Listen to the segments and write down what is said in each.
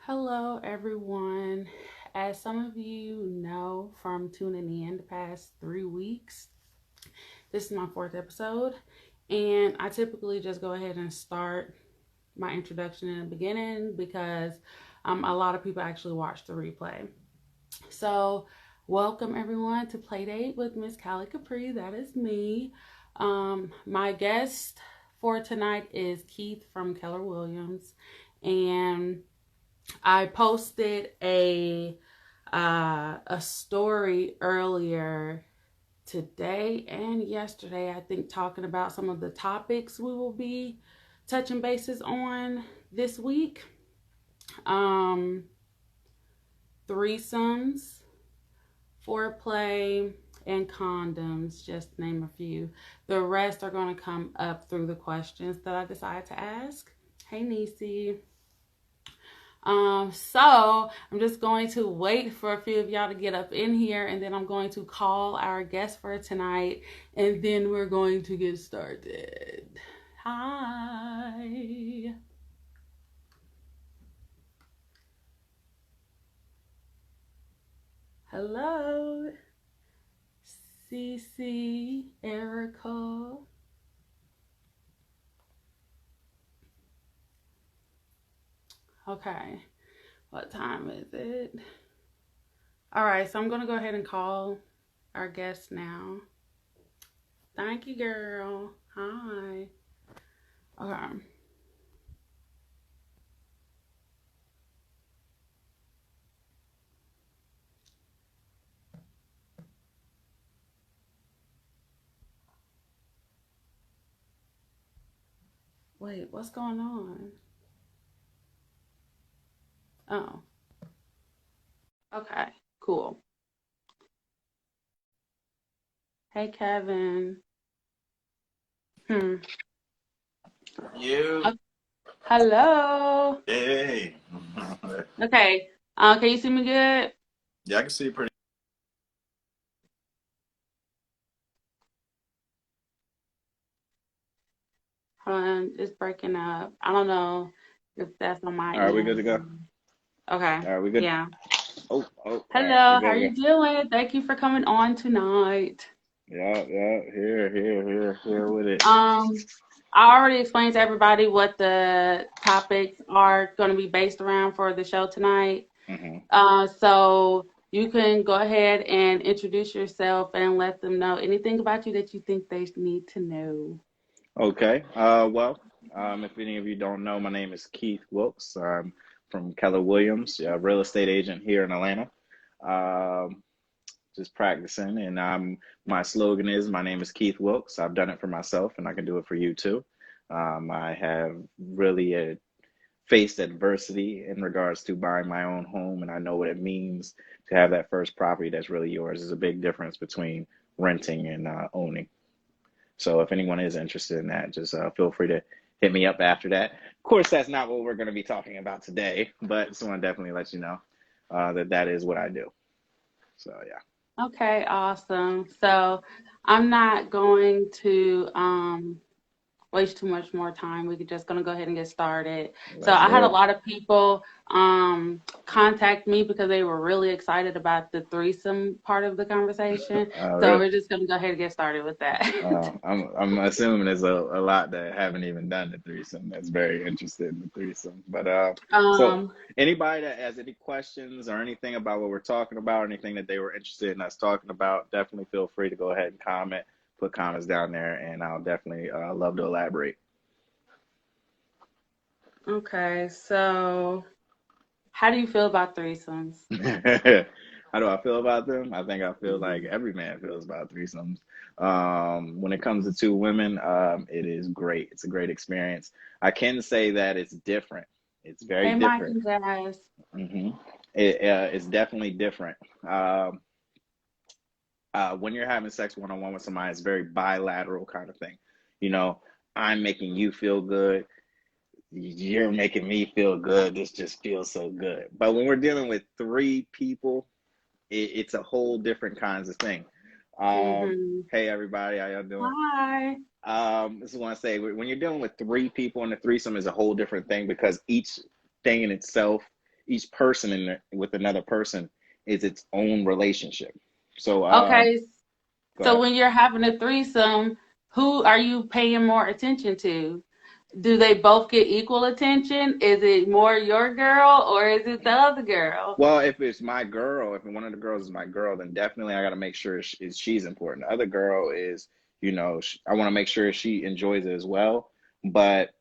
Hello, everyone. As some of you know from tuning in the past 3 weeks, this is my fourth episode, and I typically just go ahead and start my introduction in the beginning because a lot of people actually watch the replay. So, welcome everyone to Playdate with Miss Kali Capri. That is me. My guest for tonight is Keith from Keller Williams, and I posted a story earlier today and yesterday, I think, talking about some of the topics we will be touching bases on this week. Um, Threesomes, foreplay, and condoms, just to name a few. The rest are going to come up through the questions that I decided to ask. Hey, Nisi. So I'm just going to wait for a few of y'all to get up in here, and then I'm going to call our guest for tonight, and then we're going to get started. Hi. Hello. Cece, Erica. Okay. What time is it? All right, so I'm going to go ahead and call our guest now. Thank you, girl. Hi. Okay. Wait, what's going on? Oh, okay, cool. Hey, Kevin. Hmm. You. Oh, hello. Hey. Okay. Can you see me good? Yeah, I can see pretty. Hold on, it's breaking up. I don't know if that's on my All right, we good end. to go. Okay. All right, we good. Yeah. All right, we Hello. How good are to you go. doing? Thank you for coming on tonight. Yeah, here with it. I already explained to everybody what the topics are going to be based around for the show tonight. hmm So you can go ahead and introduce yourself and let them know anything about you that you think they need to know. Okay. If any of you don't know, my name is Keith Wilkes. I'm from Keller Williams, a real estate agent here in Atlanta. Um, just practicing, and my slogan is my name is Keith Wilkes. I've done it for myself, and I can do it for you too. I have really faced adversity in regards to buying my own home, and I know what it means to have that first property that's really yours. There's a big difference between renting and owning. So if anyone is interested in that, just feel free to hit me up after that. Of course, that's not what we're going to be talking about today, but just want to definitely let you know that that is what I do. So yeah. Okay, awesome. So I'm not going to waste too much more time. We're just gonna go ahead and get started. So Let's I had do a it. lot of people contact me because they were really excited about the threesome part of the conversation. So Really? we're just gonna go ahead and get started with that. I'm assuming there's a lot that haven't even done the threesome that's very interested in the threesome. But so um, anybody that has any questions or anything about what we're talking about, anything that they were interested in us talking about, definitely feel free to go ahead and comment, put comments down there, and I'll definitely love to elaborate. okay, so how do you feel about threesomes? How do I feel about them? I think I feel like Mhm. every man feels about threesomes. When it comes to two women, it is great. It's a great experience. I can say that it's different. It's very Hey, Mike different. and Jazz. hmm it's definitely different. Um, when you're having sex one on one with somebody, it's very bilateral kind of thing. You know, I'm making you feel good. You're making me feel good. This just feels so good. But when we're dealing with three people, it's a whole different kinds of thing. Mm-hmm. Hey everybody, how y'all doing? Hi. This is what I say. When you're dealing with three people in a threesome is a whole different thing because each thing in itself each person with another person is its own relationship. So Okay, go so ahead. when you're having a threesome, who are you paying more attention to? Do they both get equal attention? Is it more your girl or is it the other girl? Well, if it's my girl, if one of the girls is my girl, then definitely I got to make sure she's important. The other girl is, I want to make sure she enjoys it as well. But,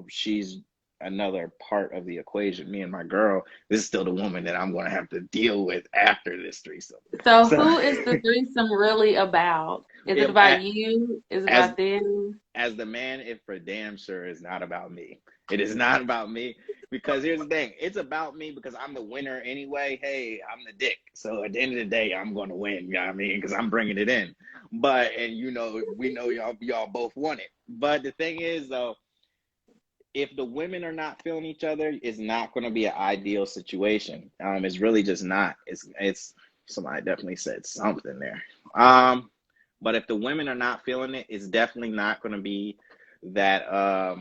she's another part of the equation. Me and my girl, this is still the woman that I'm going to have to deal with after this threesome. So So, who is the threesome really about? Is it if, about you? Is it as about them? as the man, it for damn sure is not about me. It is not about me because here's the thing. It's about me because I'm the winner anyway. Hey, I'm the dick. So at the end of the day, I'm going to win. You know what I mean? Because I'm bringing it in. And we know y'all both want it. But the thing is, though, if the women are not feeling each other, it's not going to be an ideal situation. It's really just not. It's somebody definitely said something there. But if the women are not feeling it, it's definitely not going to be that.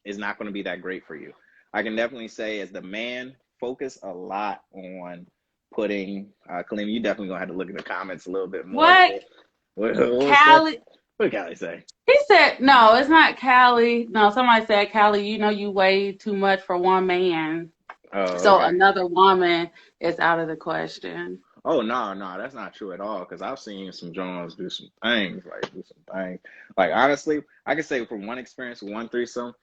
Is not going to be that great for you. I can definitely say, as the man, focus a lot on putting. Khalima, you definitely gonna have to look in the comments a little bit more. What? What's that? Callie? What did Callie say? He said, no, it's not Callie. No, somebody said, Callie, you weigh too much for one man. Oh, So okay. another woman is out of the question. Oh no, that's not true at all. Because I've seen some Jones do some things, Like honestly, I can say from one experience, one threesome,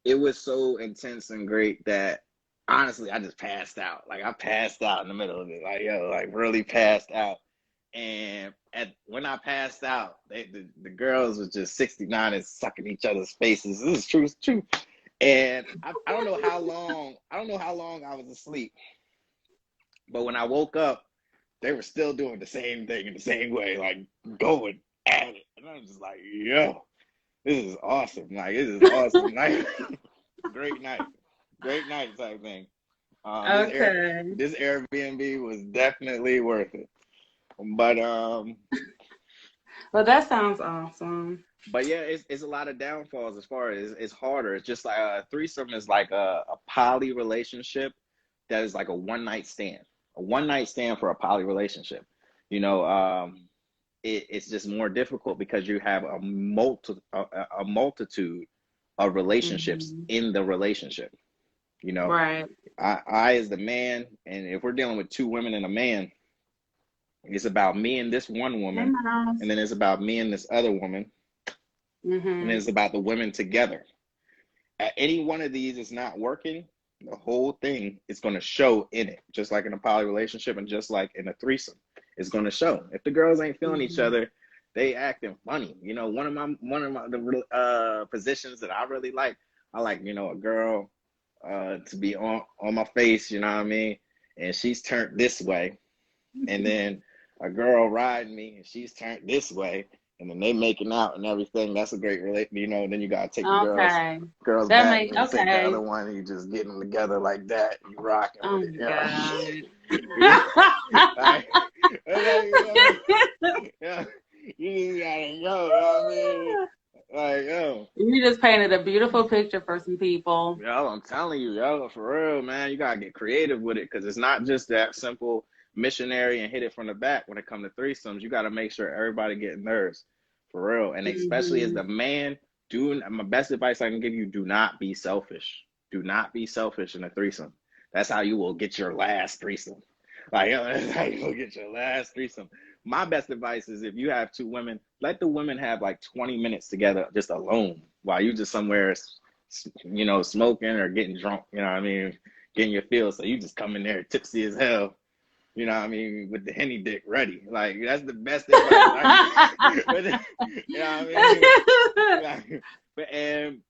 it was so intense and great that honestly, I just passed out. Like I passed out in the middle of it. Like really passed out. And when I passed out, the girls was just 69 and sucking each other's faces. This is true, it's true. And I don't know how long. I don't know how long I was asleep. But when I woke up, they were still doing the same thing in the same way, like going at it. And I was just like, yo, this is awesome. Like, this is awesome night. Great night. Great night type thing. Okay. This Airbnb was definitely worth it. But Well, that sounds awesome. But yeah, it's a lot of downfalls as far as it's harder. It's just like a threesome is like a poly relationship that is like a one night stand. A one night stand for a poly relationship. It's just more difficult because you have a multitude of relationships Mm-hmm. in the relationship. Right. I as the man, and if we're dealing with two women and a man, it's about me and this one Hey, woman, Miles. and then it's about me and this other woman, and then Mm-hmm. it's about the women together. At any one of these is not working, the whole thing is going to show in it, just like in a poly relationship and just like in a threesome. It's going to show. If the girls ain't feeling each Mm-hmm. other, they acting funny. One of the positions that I really like, I like, a girl to be on my face, you know what I mean? And she's turned this way, and then a girl riding me and she's turned this way, and then they making out and everything. That's a great relate. Then you gotta take the Okay. girls That back, makes and you take the okay. other one, and you just get them together like that. You rocking Oh with my God. it, Like, yeah, you just gotta go. You know what I mean? Like, yo. You just painted a beautiful picture for some people. Yo, I'm telling you, for real, man, you gotta get creative with it because it's not just that simple missionary and hit it from the back when it comes to threesomes. You gotta make sure everybody getting theirs, for real, and especially as Mm-hmm. the man. My best advice I can give you: do not be selfish. Do not be selfish in a threesome. That's how you will get your last threesome. That's how you will get your last threesome. My best advice is if you have two women, let the women have like 20 minutes together just alone while you just somewhere smoking or getting drunk, you know what I mean, getting your feel. So you just come in there tipsy as hell, you know what I mean, with the Henny dick ready. Like, that's the best advice. You know what I mean? And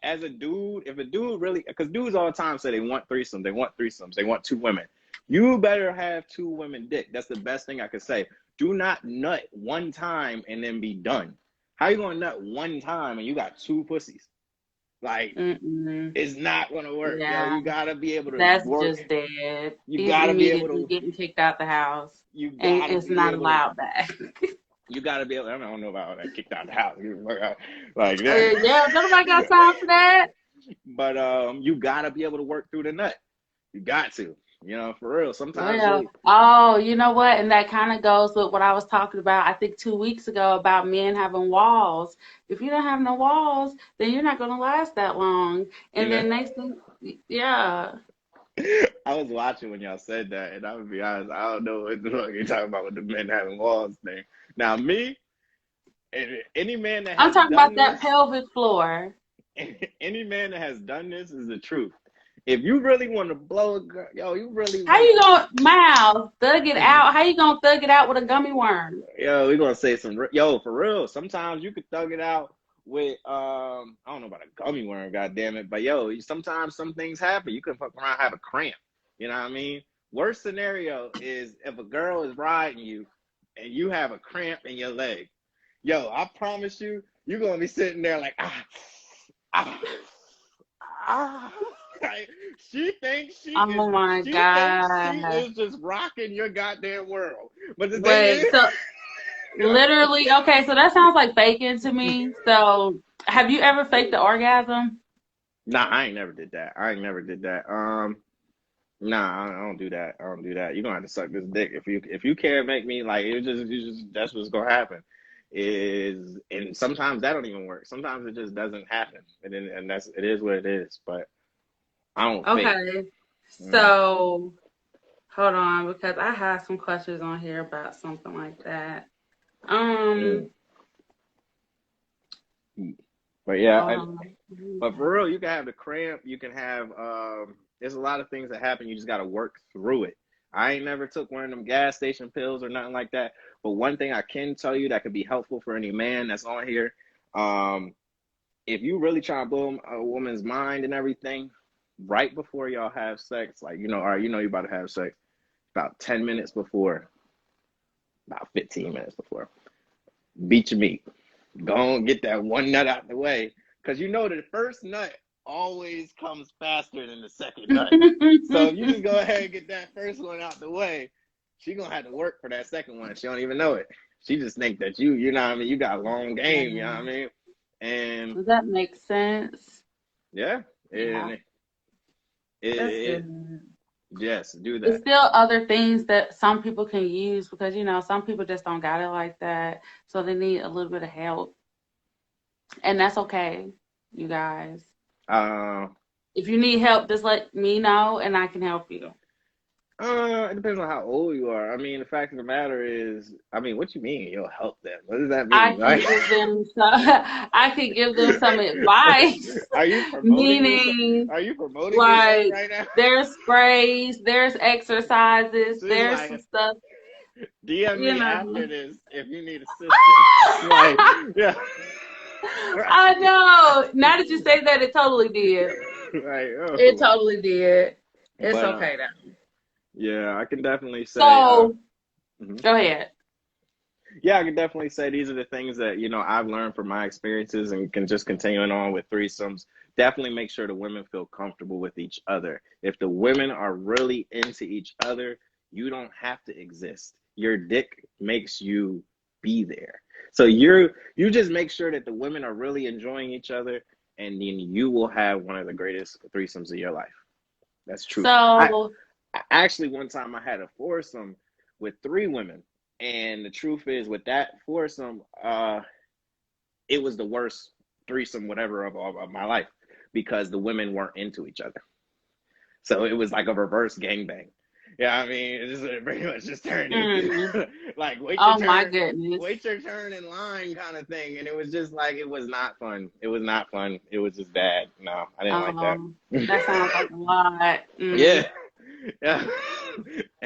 as a dude, if a dude really, because dudes all the time say they want threesomes, they want two women. You better have two women dick. That's the best thing I could say. Do not nut one time and then be done. How you gonna nut one time and you got two pussies? Like, Mm-mm. it's not gonna work, yo. Yeah, You gotta be able to that's work. just dead. You He's gotta be able immediately to. getting kicked out the house, You and gotta it's be not able to. allowed back. You gotta be able. I don't know about all that kicked out the house, like that. Yeah, nobody got time for that. But you gotta be able to work through the nut. You got to, for real. Sometimes Well, oh, you know what? And that kind of goes with what I was talking about, I think 2 weeks ago, about men having walls. If you don't have no walls, then you're not going to last that long. you And know. then next thing, yeah. I was watching when y'all said that, and I would be honest, I don't know what the fuck you're talking about with the men having walls thing. Now, me, and any man that I'm has talking about done that this, pelvic floor. any man that has done this is the truth. If you really want to blow a girl, yo, you really How want you gonna, Miles, thug it to. out? How you gonna thug it out with a gummy worm? Yo, we gonna say some yo for real. Sometimes you could thug it out with I don't know about a gummy worm, god damn it, but yo, sometimes some things happen. You can fuck around have a cramp. You know what I mean? Worst scenario is if a girl is riding you and you have a cramp in your leg. Yo, I promise you, you're gonna be sitting there like ah ah. Like, Oh my she thinks she God. is just rocking your goddamn world. But the thing is, Wait, so literally, okay, so that sounds like faking to me. So have you ever faked the orgasm? nah, I ain't never did that. I ain't never did that. Nah, I don't do that. I don't do that. You're gonna have to suck this dick if you can't make me like it. Just you just that's what's gonna happen. Is and sometimes that don't even work. Sometimes it just doesn't happen, and that's it is what it is. But I don't fake. Okay. Mm, So hold on, because I have some questions on here about something like that. mm. Um, But yeah, hold on. but for real, you can have the cramp. You can have there's a lot of things that happen. You just got to work through it. I ain't never took one of them gas station pills or nothing like that. But one thing I can tell you that could be helpful for any man that's on here, um, if you really try to blow a woman's mind and everything, right before y'all have sex, like all right, you about to have sex, about 10 minutes before, about 15 minutes before, beat your meat. Go and get that one nut out the way. Because the first nut always comes faster than the second nut. So if you just go ahead and get that first one out the way, she gonna have to work for that second one. She don't even know it. She just think that you know what I mean, you got a long game, you know what I mean? And Does that make sense? yeah, Yeah, and that's it good. yes, do It's that. still other things that some people can use because, some people just don't got it like that. So they need a little bit of help. And that's okay, you guys. Uh If you need help, just let me know and I can help you. it depends on how old you are. I mean, the fact of the matter is, I mean, what you mean you'll help them? What does that I mean? can Like, give them some, I can give them some advice, are you promoting yourself? meaning Are you promoting yourself like right now? there's sprays, there's exercises, She's there's some like, stuff, DM you me know. after this if you need assistance. Like, yeah, I right. know. Now that you say that, it totally did. Like, It oh, totally did. It's but okay though. yeah, I can definitely say, So mhm. go ahead. Yeah, I can definitely say these are the things that I've learned from my experiences and can just continuing on with threesomes. Definitely make sure the women feel comfortable with each other. If the women are really into each other, you don't have to exist. Your dick makes you be there. So you just make sure that the women are really enjoying each other, and then you will have one of the greatest threesomes of your life. That's true. I So actually one time I had a foursome with three women, and the truth is, with that foursome, it was the worst threesome whatever of my life because the women weren't into each other. So it was like a reverse gangbang. Yeah, I mean, it pretty much just turned mm, into like oh my goodness. wait your turn in line kind of thing, and it was just like it was not fun. It was not fun. It was just bad. No, I didn't like that. That sounds like a lot. Yeah, yeah.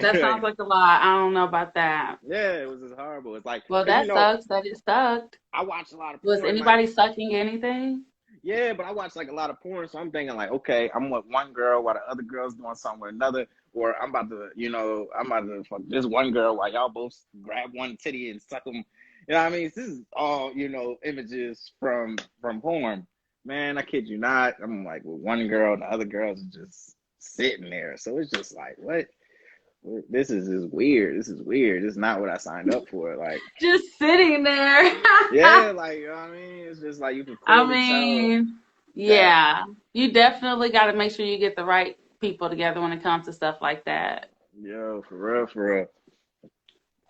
That sounds Like, like a lot. I don't know about that. yeah, it was just horrible. It's like, Well, cause that sucks that it sucked. I watch a lot of Was porn. Like, anybody sucking anything? yeah, but I watch like a lot of porn, so I'm thinking like, okay, I'm with one girl while the other girl's doing something with another, or I'm about to fuck this one girl while y'all both grab one titty and suck them. You know what I mean? This is all images from porn. Man, I kid you not. I'm like with one girl, and the other girl's just sitting there. So it's just like, what? This is just weird. This is weird. This is not what I signed up for. Like, Just sitting there. yeah, like you know what I mean, it's just like you can I clearly tell mean, that. yeah, you definitely got to make sure you get the right people together when it comes to stuff like that. Yo, for real, for real.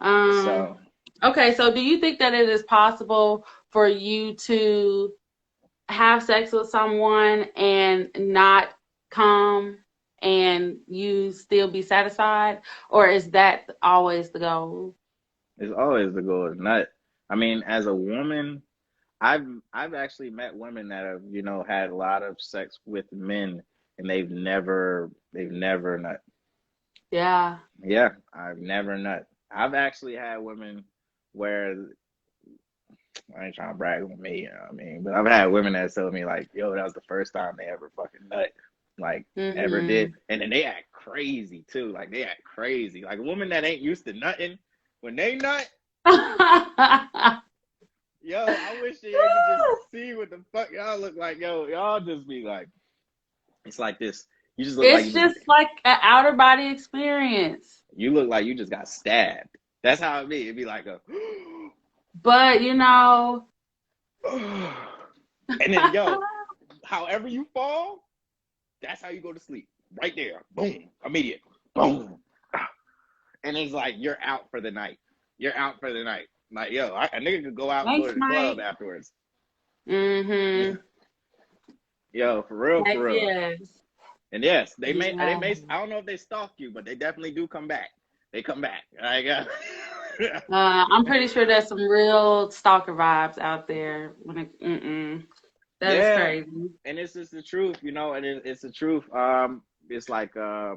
Um, So okay, so do you think that it is possible for you to have sex with someone and not come and you still be satisfied? Or is that always the goal? it's always the goal is nut. I mean, as a woman, I've I've actually met women that have, had a lot of sex with men and they've never nut. Yeah. Yeah, I've never nut. I've actually had women where I ain't trying to brag on me, you know what I mean? But I've had women that tell me like, yo, that was the first time they ever fucking nut. Like ever did. Mm-hmm. And then they act crazy too. Like they act crazy. Like a woman that ain't used to nutting, when they nut, yo, I wish y'all could just see what the fuck y'all look like. Yo, y'all just be like, it's like this. You just look like It's just like an outer body experience. you look like you just got stabbed. That's how it be. It'd be like a But and then yo, however you fall, that's how you go to sleep. Right there. Boom. Immediate. Boom. And it's like you're out for the night. You're out for the night. Like, yo, a nigga could go out and go thanks, to the club Mike. afterwards. Mm-hmm. Yo, for real, Heck for real. yes. And yes, they Yeah. may I don't know if they stalk you, but they definitely do come back. They come back. Like, I'm pretty sure there's some real stalker vibes out there. That is yeah, crazy. and it's just the truth, and it's the truth. It's like a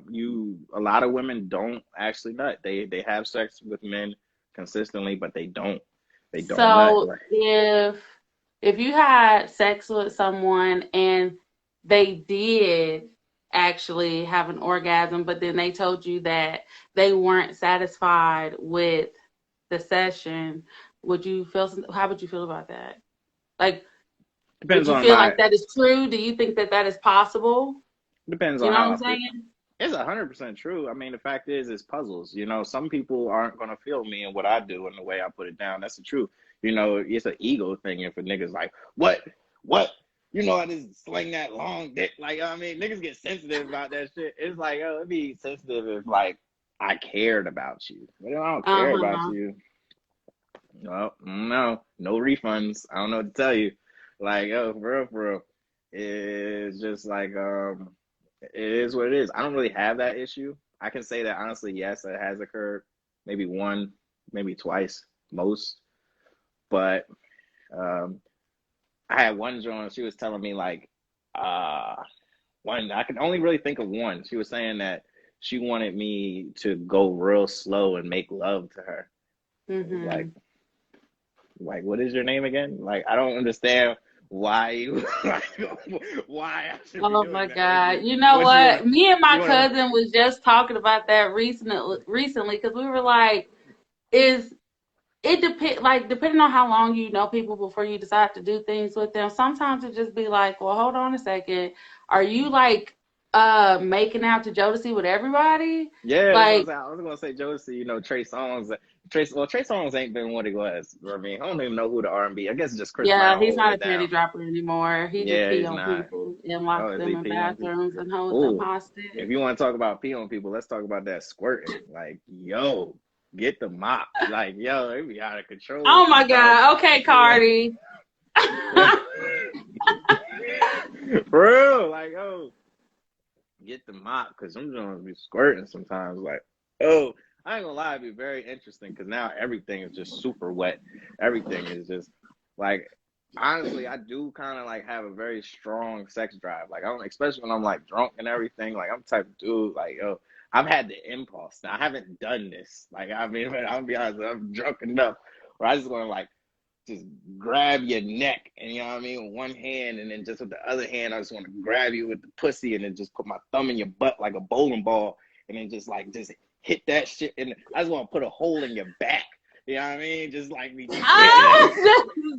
lot of women don't actually nut. They have sex with men consistently, but they don't nut. So Like, if you had sex with someone and they did actually have an orgasm, but then they told you that they weren't satisfied with the session, how would you feel about that? Like, would depends you on feel how like that is true? Do you think that that is possible? depends You on know what how I'm I feel. saying? It's 100% true. I mean, the fact is, it's puzzles. Some people aren't gonna feel me and what I do and the way I put it down. That's the truth. It's an ego thing. If a nigga's like, what? I just sling that long dick. Like, I mean, niggas get sensitive about that shit. It's like, it'd be sensitive if like I cared about you. But if I don't care about Uh-huh. you, well, no refunds. I don't know what to tell you. Like, for real. It's just like, it is what it is. I don't really have that issue. I can say that honestly, yes, it has occurred. Maybe one, maybe twice, most. But um, I had one joint. She was telling me like, uh, one. I can only really think of one. She was saying that she wanted me to go real slow and make love to her. I was Mm-hmm. like, what is your name again? Like, I don't understand why you, like, why I should be Oh my doing that. God. You know What you want to, what? Me and my you want cousin was just talking about that recently because we were like, is it depend like depending on how long you know people before you decide to do things with them, sometimes it just be like, well, hold on a second. Are you like making out to Jodeci with everybody? Yeah, that's what I'm Like, saying. I was gonna say Josie, Trey Songz. Trey Songz ain't been what he was. I mean, I don't even know who the R&B. I guess it's just Chris yeah, Brown he's holding not a it down. panty dropper anymore. He just Yeah, pee he's on not. people and Oh, locks is them he in pee on people? bathrooms and holds them Ooh, hostage. if you want to talk about pee on people, let's talk about that squirting. Like, yo, get the mop. Like, yo, it be out of control Oh my sometimes. God. Okay, Cardi. For real, like, oh, get the mop because I'm gonna be squirting sometimes. Like, oh, I ain't gonna lie, it'd be very interesting because now everything is just super wet. Everything is just like, honestly, I do kind of like have a very strong sex drive. Like, I don't, especially when I'm like drunk and everything. Like, I'm the type of dude like, yo, I've had the impulse. Now, I haven't done this. Like, I mean, I'll be honest, I'm drunk enough where I just want to like just grab your neck and you know what I mean with one hand and then just with the other hand I just want to grab you with the pussy and then just put my thumb in your butt like a bowling ball and then just hit that shit and I just want to put a hole in your back. You know what I mean? Just like me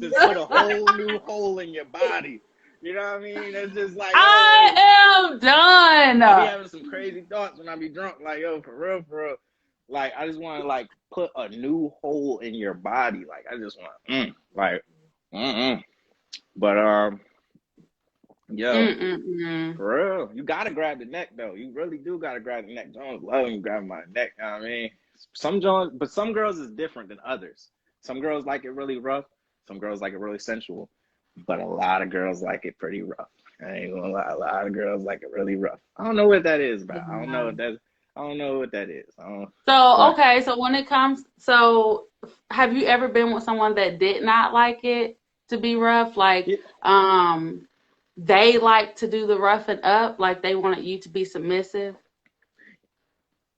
just put a whole new hole in your body. You know what I mean? It's just like, oh, I am I be done. having some crazy thoughts when I be drunk. Like, yo, for real, for real. Like, I just want to like put a new hole in your body. Like, I just want, like, mm-mm. But Yo, Mm-mm-mm. for real, you gotta grab the neck though. You really do gotta grab the neck. Jones love when you grab my neck. You know what I mean, some Jones, but some girls is different than others. Some girls like it really rough. Some girls like it really sensual. But a lot of girls like it pretty rough. I ain't gonna lie. A lot of girls like it really rough. I don't know what that is about. I don't know Yeah. what that. I don't know what that is. I don't, So, but okay, so when it comes, so have you ever been with someone that did not like it to be rough? Like, yeah, they like to do the rough and up, like they wanted you to be submissive.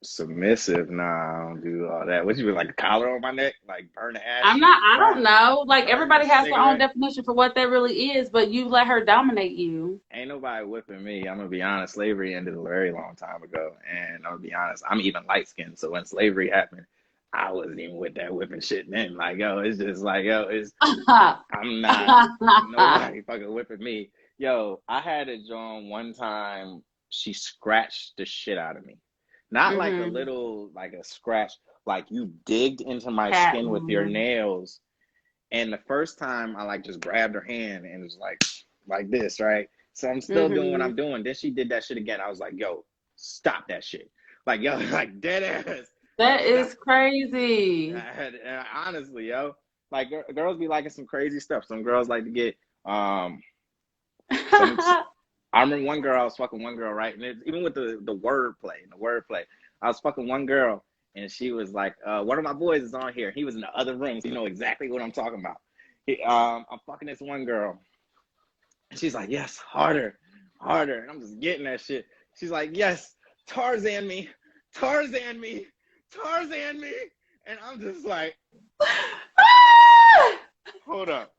submissive. Nah, I don't do all that. What you mean, like a collar on my neck, like burn the I'm ash, not, I don't burn, know. Like burn the everybody has their own cigarette. definition for what that really is, but you let her dominate you. Ain't nobody whipping me. I'm gonna be honest. Slavery ended a very long time ago, and I'm gonna be honest. I'm even light skinned, so when slavery happened, I wasn't even with that whipping shit then. Like, yo, it's just like, yo, it's I'm not nobody fucking whipping me. Yo, I had a John one time. She scratched the shit out of me. Not like a Mm-hmm. little, like a scratch, like you digged into my Cat skin with your woman. nails. And the first time I like just grabbed her hand and it was like this, right? So I'm still doing what Mm-hmm. I'm doing. Then she did that shit again. I was like, yo, stop that shit. Like, yo, like dead ass. Like, That stop. is crazy. Honestly, yo, like girls be liking some crazy stuff. Some girls like to get some. I remember one girl, I was fucking one girl, right? And even with the wordplay, I was fucking one girl, and she was like, "One of my boys is on here. He was in the other room, so you know exactly what I'm talking about." I'm fucking this one girl, and she's like, "Yes, harder, harder," and I'm just getting that shit. She's like, "Yes, Tarzan me, Tarzan me, Tarzan me," and I'm just like, "Hold up,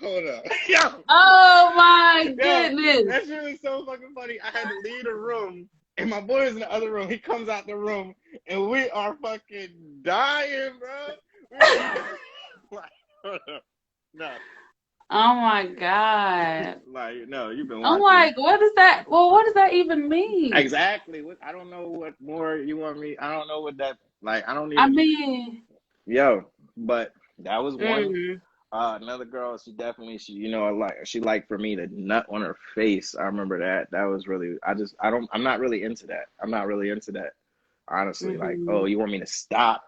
hold up, yo." Oh my Yo, goodness. that shit was so fucking funny. I had to leave the room, and my boy is in the other room. He comes out the room, and we are fucking dying, bro. Like, no, Oh my God. like, no, you've been I'm watching. like, what is that? Well, what does that even mean? Exactly. I don't know what more you want me. I don't know what that, like, I don't I even, mean, yo, but that was one. mm, Another girl, she liked for me to nut on her face. I remember that. That was really, I'm not really into that. I'm not really into that, honestly. Like, oh, hmm. you want me to stop,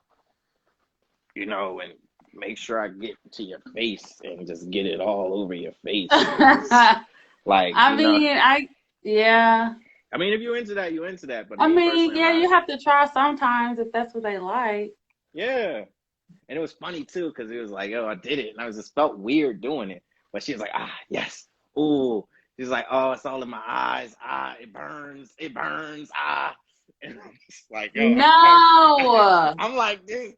and make sure I get to your face and just get it all over your face and just like, I mean, yeah. I mean, if you're into that, you're into that. But I me mean, personally, I'm yeah, not. you have to try sometimes if that's what they like. Yeah. And it was funny too, because it was like, oh, I did it. And I was just felt weird doing it. But she was like, yes. Ooh. She's like, oh, it's all in my eyes. It burns. It burns. And I'm just like, yo, No, I'm like this.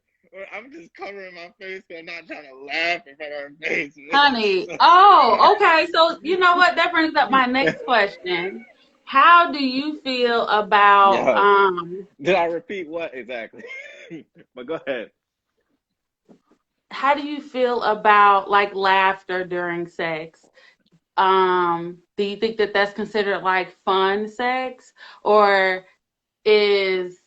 I'm just covering my face so I'm not trying to laugh in front of her face. honey. Oh, okay. So you know what? That brings up my next question. How do you feel about Yo, did I repeat what exactly? But go ahead. how do you feel about like laughter during sex? Do you think that that's considered like fun sex, or is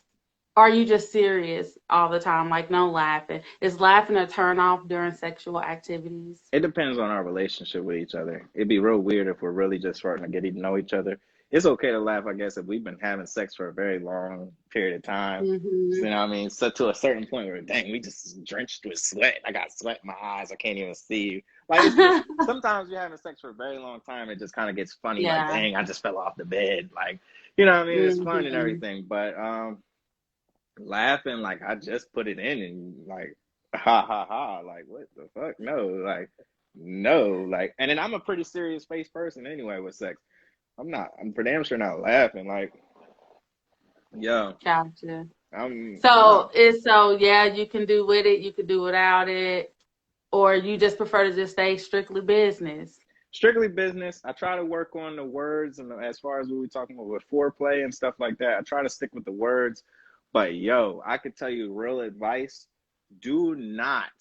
are you just serious all the time, like no laughing? Is laughing a turn off during sexual activities? It depends on our relationship with each other. It'd be real weird if we're really just starting to get to know each other. It's okay to laugh, I guess, if we've been having sex for a very long period of time. So, Hmm. you know what I mean? So to a certain point where, dang, we just drenched with sweat. I got sweat in my eyes. I can't even see you. Like, it's just, sometimes you're having sex for a very long time. It just kind of gets funny. Like, Yeah. dang, I just fell off the bed. Like, you know what I mean? It's fun and Hmm. everything. But laughing, like, I just put it in and, like, ha ha ha. Like, what the fuck? No. Like, no, like, and then I'm a pretty serious face person anyway with sex. I'm for damn sure not laughing. Like, yo, Gotcha. I'm not So yeah, you can do with it, you can do without it, or you just prefer to just stay strictly business. strictly business. I try to work on the words and as far as what we're talking about with foreplay and stuff like that. I try to stick with the words. But yo, I could tell you real advice. Do not,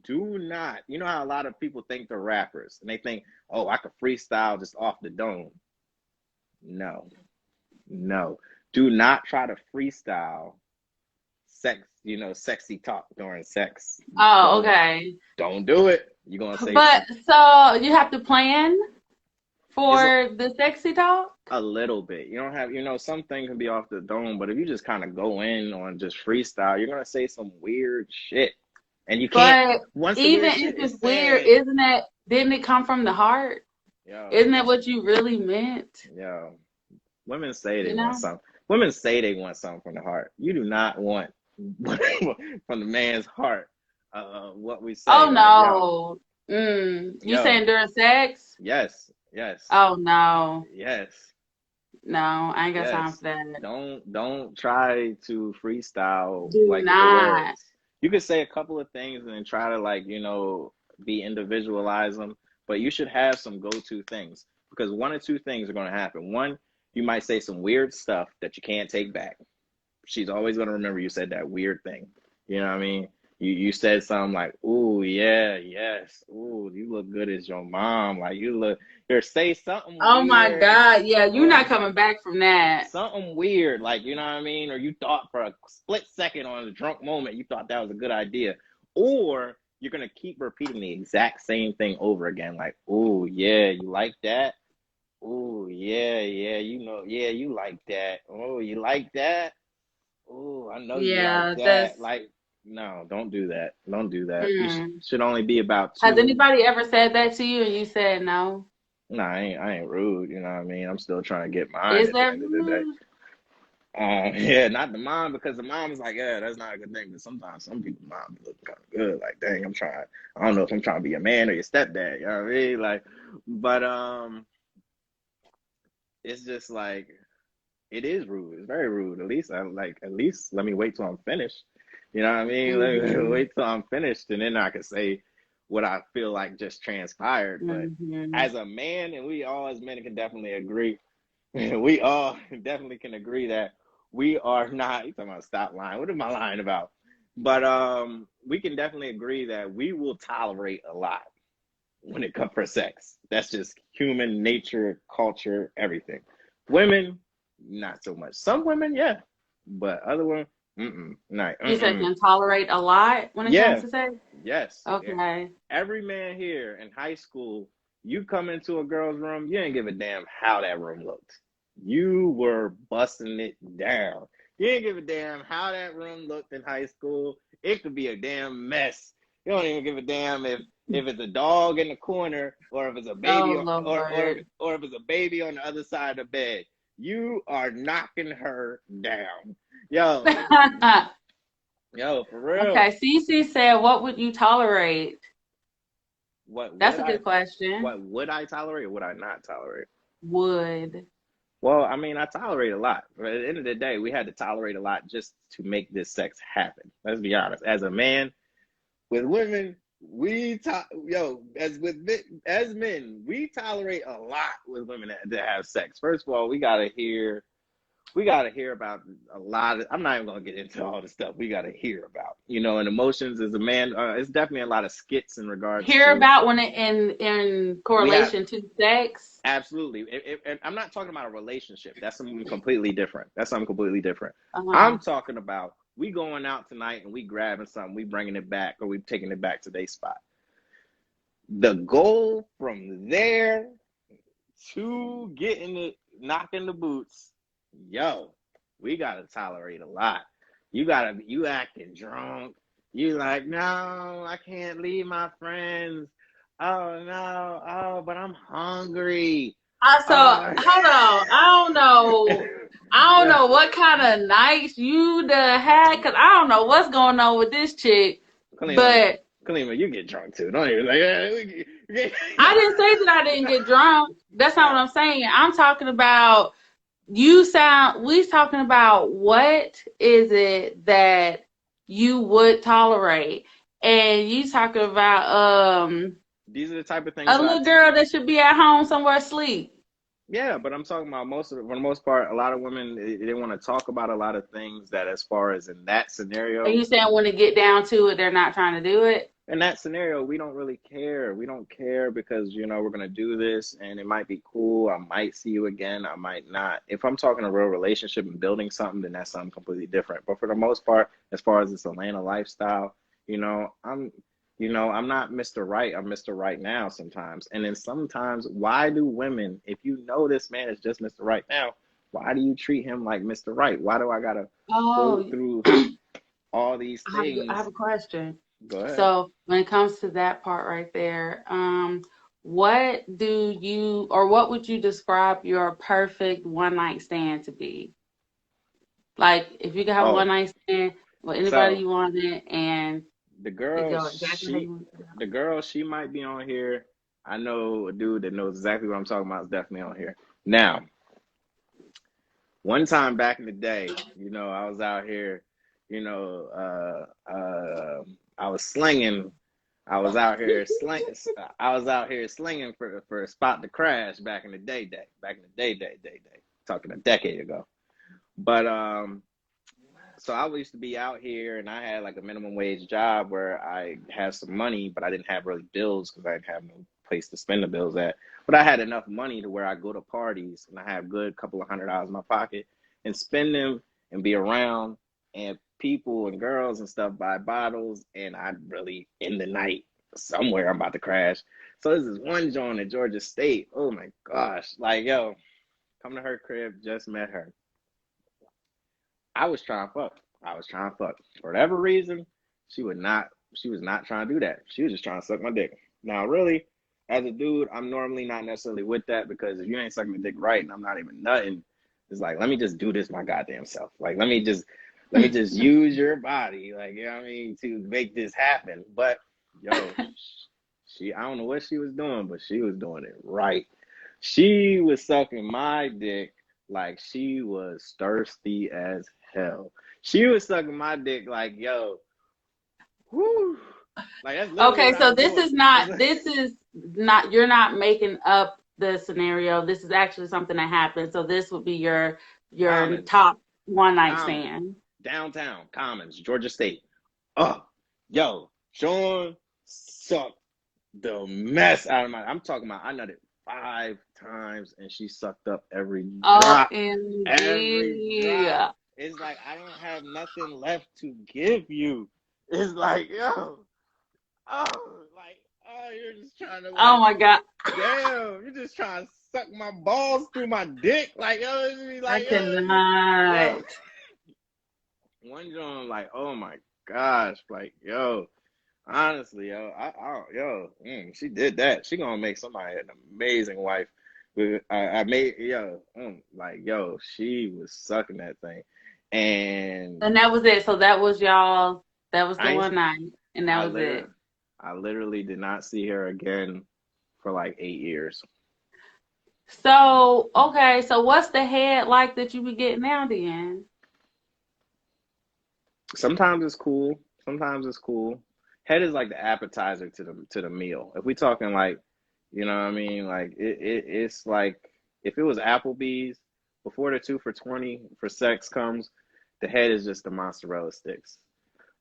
do not. You know how a lot of people think they're rappers and they think, oh, I could freestyle just off the dome. No, no. Do not try to freestyle sex, sexy talk during sex. Oh, Don't okay. don't do it. You're gonna say But some so you have to plan. It's for the sexy talk. a little bit. You don't have, some things can be off the dome, but if you just kind of go in on just freestyle, you're gonna say some weird shit, and you can't. But Once the even weird if shit is it's weird, said, isn't that, didn't it come from the heart? yo, Isn't that what you really meant? yo, women say they You want know? something. Women say they want something from the heart. You do not want from the man's heart. What we say, Oh like, yo, no. You yo, saying during sex? yes, yes, Oh no. yes. No, I ain't got time Yes. for that. Don't try to freestyle Do like with the not. words. You could say a couple of things and then try to like, be individualize them, but you should have some go-to things because one or two things are going to happen. One, you might say some weird stuff that you can't take back. She's always going to remember you said that weird thing. You know what I mean? You said something like, "Ooh, yeah, yes. Ooh, you look good as your mom." Like you look, or say something Oh my weird. God. Yeah, you're Or not coming back from that. something weird, like, you know what I mean? Or you thought for a split second on a drunk moment, you thought that was a good idea. Or you're going to keep repeating the exact same thing over again. Like, oh, yeah, you like that? Oh, yeah, yeah, yeah, you like that. Oh, you like that? Oh, I know you like Yeah, that. that's Like, no, don't do that. Don't do that. You mm. should only be about Has two. anybody ever said that to you and you said no? No, I ain't rude. You know what I mean? I'm still trying to get mine Is at the that end of the day. rude? Yeah, not the mom because the mom is like, yeah, that's not a good thing. But sometimes some people's mom be looking kind of good. Like, dang, I'm trying. I don't know if I'm trying to be your man or your stepdad. You know what I mean? Like, but it's just like it is rude. It's very rude. At least I like. At least let me wait till I'm finished. You know what I mean? Let me Mm-hmm. wait till I'm finished, and then I can say what I feel like just transpired. But Mm-hmm. as a man, and we all as men can definitely agree. We all definitely can agree that we are not. You talking about stop lying? What am I lying about? But we can definitely agree that we will tolerate a lot when it comes for sex. That's just human nature, culture, everything. Women, not so much. Some women, yeah, but other women, not. You said can tolerate a lot when it comes Yeah, to sex? yes. Yeah. Okay. Every man here in high school, you come into a girl's room, you didn't give a damn how that room looked. You were busting it down. You didn't give a damn how that room looked in high school. It could be a damn mess. You don't even give a damn if it's a dog in the corner or if it's a baby Oh or Lord. if it's a baby on the other side of the bed. You are knocking her down. Yo, yo, for real. Okay, Cece said, what would you tolerate? What That's would a I good question. what would I tolerate or would I not tolerate? Would. Well, I mean, I tolerate a lot. But at the end of the day, we had to tolerate a lot just to make this sex happen. Let's be honest. As a man, with women, as men, we tolerate a lot with women that have sex. First of all, we gotta hear about a lot of. I'm not even gonna get into all the stuff we gotta hear about. And emotions as a man, it's definitely a lot of skits in regards Hear to about when it in we have. correlation to sex. Absolutely. And I'm not talking about a relationship. That's something completely different. Uh-huh. I'm talking about we going out tonight and we grabbing something, we bringing it back, or we taking it back to their spot. The goal from there to getting it, knocking the boots, yo, we gotta tolerate a lot. You acting drunk. You like, no, I can't leave my friends. Oh no, oh, but I'm hungry. So Uh, hold on. I don't know. I don't yeah, know what kind of nights you done had, cause I don't know what's going on with this chick. Kalima, But Kalima, you get drunk too. Don't even like. I didn't say that I didn't get drunk. That's not Yeah, what I'm saying. I'm talking about we talking about what is it that you would tolerate. And you talking about these are the type of things a that little girl that should be at home somewhere asleep. Yeah, but I'm talking about for the most part, a lot of women they want to talk about a lot of things that, as far as in that Are scenario, you saying when it get down to it, they're not trying to do it? we don't really care. We don't care because we're gonna do this, and it might be cool. I might see you again. I might not. If I'm talking a real relationship and building something, then that's something completely different. But for the most part, as far as this Atlanta lifestyle, I'm I'm not Mr. Right. I'm Mr. Right now sometimes. And then sometimes, why do women, if you know this man is just Mr. Right now, why do you treat him like Mr. Right? Why do I gotta go Oh, through all these I have things? a question. Go ahead. So when it comes to that part right there, what do you or what would you describe your perfect one night stand to be? Like if you could have a one Oh, night stand with anybody so you wanted and the it girl, go exactly how you she, want it to go. the girl, she might be on here. I know a dude that knows exactly what I'm talking about is definitely on here. Now, one time back in the day, I was out here, I was slinging. I was out here slinging for a spot to crash back in the back in the day, talking a decade ago. But so I used to be out here, and I had like a minimum wage job where I had some money, but I didn't have really bills because I didn't have no place to spend the bills at. But I had enough money to where I go to parties and I have good couple of $100 in my pocket and spend them and be around and people and girls and stuff buy bottles, and I really in the night somewhere I'm about to crash. So this is one joint at Georgia State. Oh my gosh. Like, yo, come to her crib, just met her. I was trying to fuck. I was trying to fuck. For whatever reason, she would not she was not trying to do that. She was just trying to suck my dick. Now, really, as a dude, I'm normally not necessarily with that because if you ain't sucking my dick right and I'm not even nutting, it's like, let me just do this my goddamn self. Like let me just use your body, like, you know what I mean, to make this happen. But yo, she I don't know what she was doing, but she was doing it right. She was sucking my dick like she was thirsty as hell. She was sucking my dick like, yo, whoo. Like, that's literally Okay, what I so was doing. It's like, this is not you're not making up the scenario. This is actually something that happened. So this would be your Commons, top one night Commons, stand. downtown, Commons, Georgia State. Oh, yo, Sean sucked the mess out of my. I'm talking about, I nutted 5 times and she sucked up every drop. Every drop. OMG. It's like, I don't have nothing left to give you. It's like, yo, you're just trying to, Oh like, my God. damn, you're just trying to suck my balls through my dick. Like, yo, it's be I like, yo. cannot. One joint, like, oh my gosh, like, yo, honestly, she did that. She gonna make somebody an amazing wife. I made, like, yo, she was sucking that thing, and And that was it. So that was y'all, that was the I, ain't, one night. And that I was literally, it. I literally did not see her again for like 8 years. So, okay, so what's the head like that you be getting now then? Sometimes it's cool. Sometimes it's cool. Head is like the appetizer to the meal. If we talking like, you know what I mean, like it's like if it was Applebee's before the 2 for 20 for sex comes, the head is just the mozzarella sticks.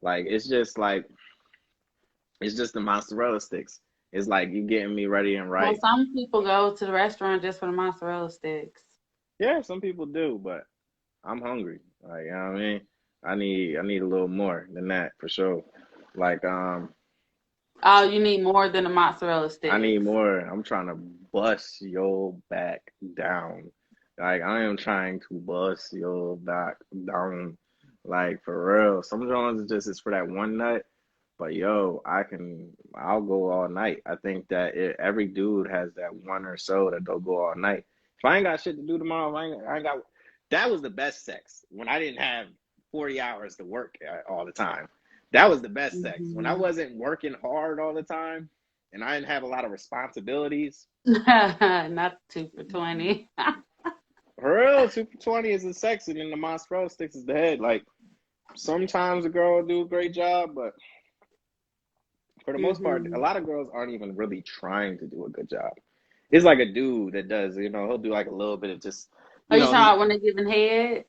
Like it's just the mozzarella sticks. It's like you getting me ready and Well, right. some people go to the restaurant just for the mozzarella sticks. Yeah, some people do, but I'm hungry. Like, you know what I mean? I need a little more than that for sure. Like, Oh, you need more than the mozzarella I need sticks. more. I'm trying to bust your back down. Like, I am trying to bust your back down. Like, for real. Some Jones is for that one nut. But yo, I'll go all night. I think that every dude has that one or so that they'll go all night. If I ain't got shit to do tomorrow, if I ain't got, that was the best sex when I didn't have 40 hours to work all the time. That was the best sex when I Hmm. wasn't working hard all the time and I didn't have a lot of responsibilities. Not 2 for 20. For real, 2 for 20 is the sex, and then the mozzarella sticks is the head. Like, sometimes a girl will do a great job, but for the most part, a Hmm. lot of girls aren't even really trying to do a good job. It's like a dude that does, he'll do like a little bit of just, Are you talking he, about when they're giving head?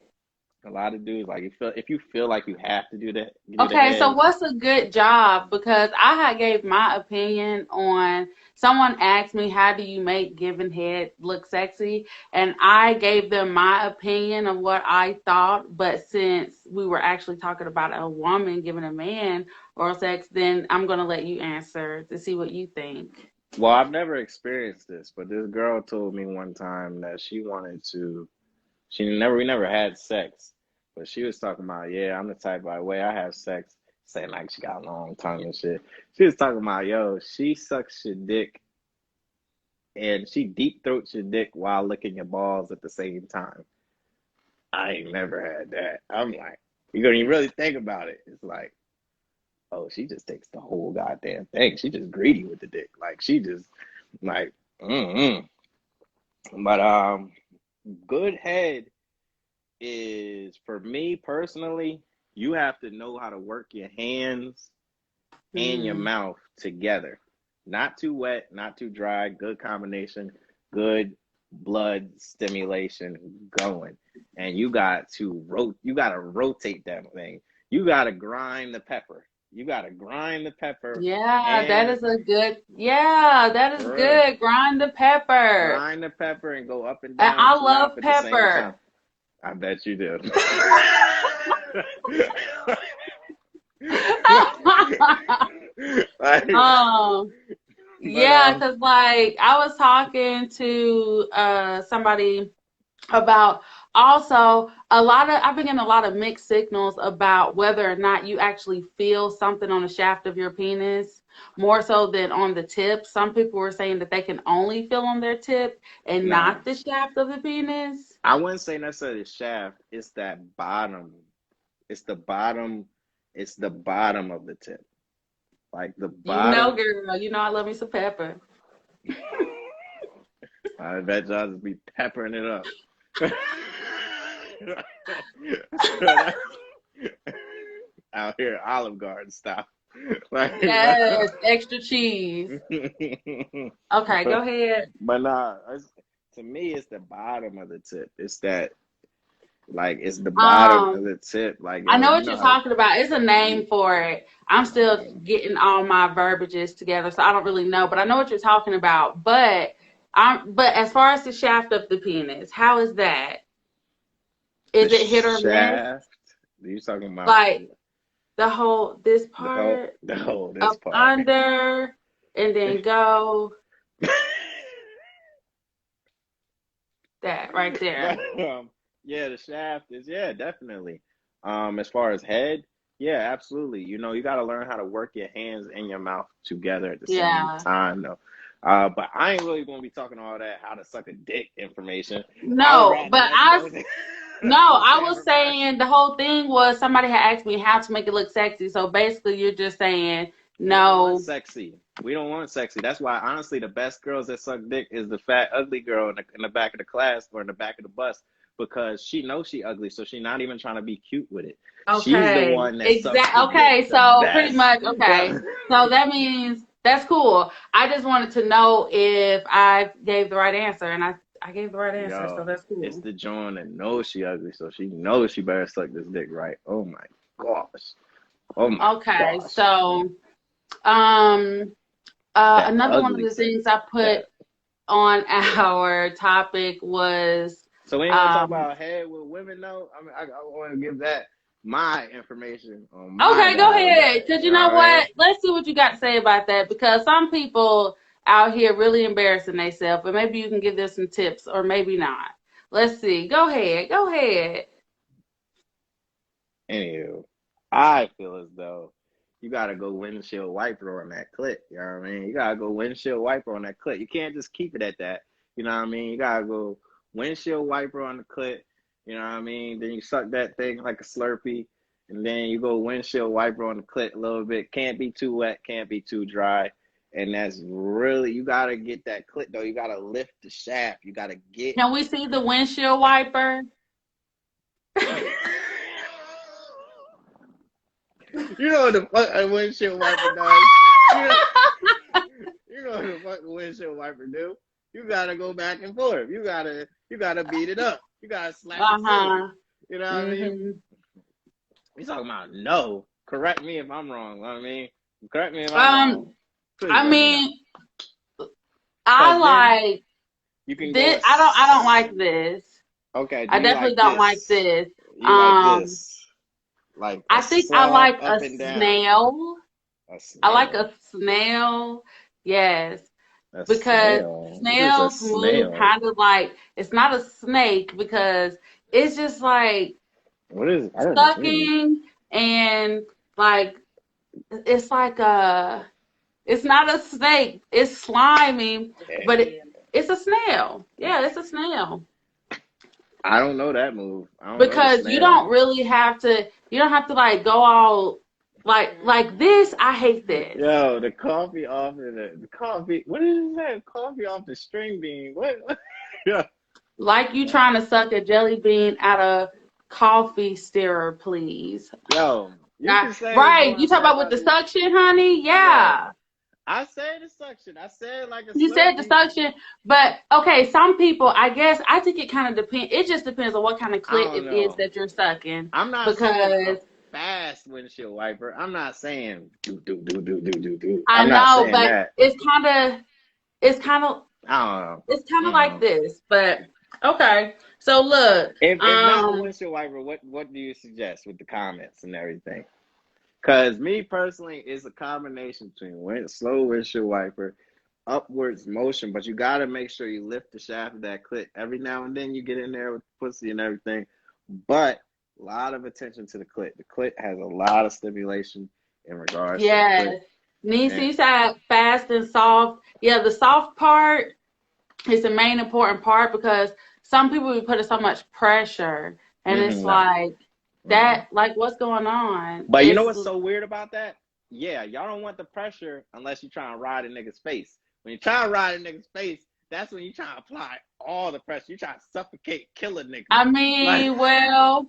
A lot of dudes like if you feel like you have to do the Okay, so head. what's a good job? Because I had gave my opinion on someone asked me how do you make giving head look sexy, and I gave them my opinion of what I thought. But since we were actually talking about a woman giving a man oral sex, then I'm gonna let you answer to see what you think. Well, I've never experienced this, but this girl told me one time that she wanted to. We never had sex, but she was talking about, yeah, I'm the type by the way I have sex, saying like she got a long tongue and shit. She was talking about, yo, she sucks your dick and she deep throats your dick while licking your balls at the same time. I ain't never had that. I'm like, you gonna really think about it. It's like, oh, she just takes the whole goddamn thing. She just greedy with the dick. Like she just like, mm-mm. But good head is for me personally, you have to know how to work your hands and your Hmm. mouth together. Not too wet, not too dry, good combination, good blood stimulation going. And you gotta rotate that thing. You gotta grind the pepper. You gotta grind the pepper Yeah, that and is a good. Yeah, that is for real. good. Grind the pepper. Grind the pepper and go up and And down I your mouth love at the same time. pepper. I bet you do. Like, um, but yeah, because like I was talking to somebody about also a lot of I've been getting a lot of mixed signals about whether or not you actually feel something on the shaft of your penis more so than on the tip. Some people were saying that they can only feel on their tip and nah, not the shaft of the penis. I wouldn't say necessarily shaft. It's that bottom. It's the bottom. It's the bottom of the tip. Like the You know, bottom. girl, you know I love me some pepper. I bet y'all just be peppering it up. Out here, Olive Garden style. Like, Yes, extra cheese. Okay, go ahead. but nah, to me, it's the bottom of the tip. It's that, like, it's the bottom of Um, the tip. Like, I yo, know you what know you're how. talking about. It's a name for it. I'm still getting all my verbiages together, so I don't really know, but I know what you're talking about. But as far as the shaft of the penis, how is that? The Is it hit or miss? shaft. You talking about Like the whole this the part whole this up part? under and then go that right But there. yeah, the shaft is yeah, definitely. As far as head, yeah, absolutely. You know, you got to learn how to work your hands and your mouth together at the same Yeah. time, though. But I ain't really gonna be talking all that how to suck a dick information. I would No, rather but let's go to no, let's I say was everybody. saying the whole thing was somebody had asked me how to make it look sexy. So basically, you're just saying We don't want no. sexy. We don't want sexy. That's why, honestly, the best girls that suck dick is the fat, ugly girl in the back of the class or in the back of the bus because she knows she ugly, so she's not even trying to be cute with it. She's the Okay, one that sucks exact. the dick Okay, the so pretty best. much. Okay, so that means that's cool. I just wanted to know if I gave the right answer, and I gave the right answer, so Yo, that's it's cool. the Joan that knows she ugly, so she knows she better suck this dick right. Oh my gosh. Oh my Okay, gosh. so um, That another one of ugly the tip. things I put That. on our topic was So we ain't gonna talk um. about head with women though. I mean, I want to give that my information on my Okay, go dial with that. ahead. Because You you know know what I mean? what? Let's see what you got to say about that. Because some people out here really embarrassing themselves, but maybe you can give them some tips, or maybe not. Let's see. Go ahead. Go ahead. Anywho, I feel as though you gotta go windshield wiper on that clit. You know what I mean? You gotta go windshield wiper on that clit. You can't just keep it at that. You know what I mean? You gotta go windshield wiper on the clit. You know what I mean? Then you suck that thing like a Slurpee, and then you go windshield wiper on the clit a little bit. Can't be too wet, can't be too dry. And that's really you gotta get that clit though. You gotta lift the shaft. You gotta get. Can we see the windshield wiper? You know what the fuck a windshield wiper does? You know, you know what the fuck a windshield wiper do? You gotta go back and forth. You gotta beat it up. You gotta slap the ceiling. Uh-huh. You know what I mean? Mm-hmm. You talking about no? Correct me if I'm wrong. You know what I mean, correct me if I'm wrong. Um, Please I let me know. mean, I Cause then like you can go. this. I don't like this. Okay, do I you definitely like don't like this? this. You like this? Like a I think I soft like a up and down. snail. A I like snail. a snail. Yes. A Because snail. What is a snails move snail? kind of like it's not a snake because it's just like What is? I don't. sucking and like it's like it's not a snake. It's slimy, but it's a snail. Yeah, it's a snail. I don't know that move. I don't know the Because snail. you don't have to like go all like this. I hate this. Yo, the coffee off of the coffee. What is that? Coffee off the string bean. What? Yeah. Like you trying to suck a jelly bean out of coffee stirrer, please. Yo, you can say Right. what You I talk say about with about the this. suction, honey? Yo, Yeah. I say the suction. I say it like a You said the sucky. suction, but okay, some people, I guess, I think it kind of depends. It just depends on what kind of I clit don't it is know. that you're sucking. I'm not saying a Because fast windshield wiper. I'm not saying do do do do do do do. I I'm not know, saying but that. it's kind of, I don't know. it's kind of like Mm-mm. this. But okay, so look, If not the windshield wiper, what do you suggest with the comments and everything? Because me personally, it's a combination between slow windshield wiper, upwards motion, but you got to make sure you lift the shaft of that clit every now and then. You get in there with pussy and everything, but a lot of attention to the clit. The clit has a lot of stimulation in regards to the clit, yes, and Nisi said fast and soft. Yeah, the soft part is the main important part because some people be putting so much pressure, and it's no. like Mm-mm. that. Like, what's going on? But you know It's what's so weird about that? Yeah, y'all don't want the pressure unless you're trying to ride a nigga's face. When you're trying to ride a nigga's face, that's when you're trying to apply all the pressure. You're trying to suffocate, kill a nigga. I Like, mean, well,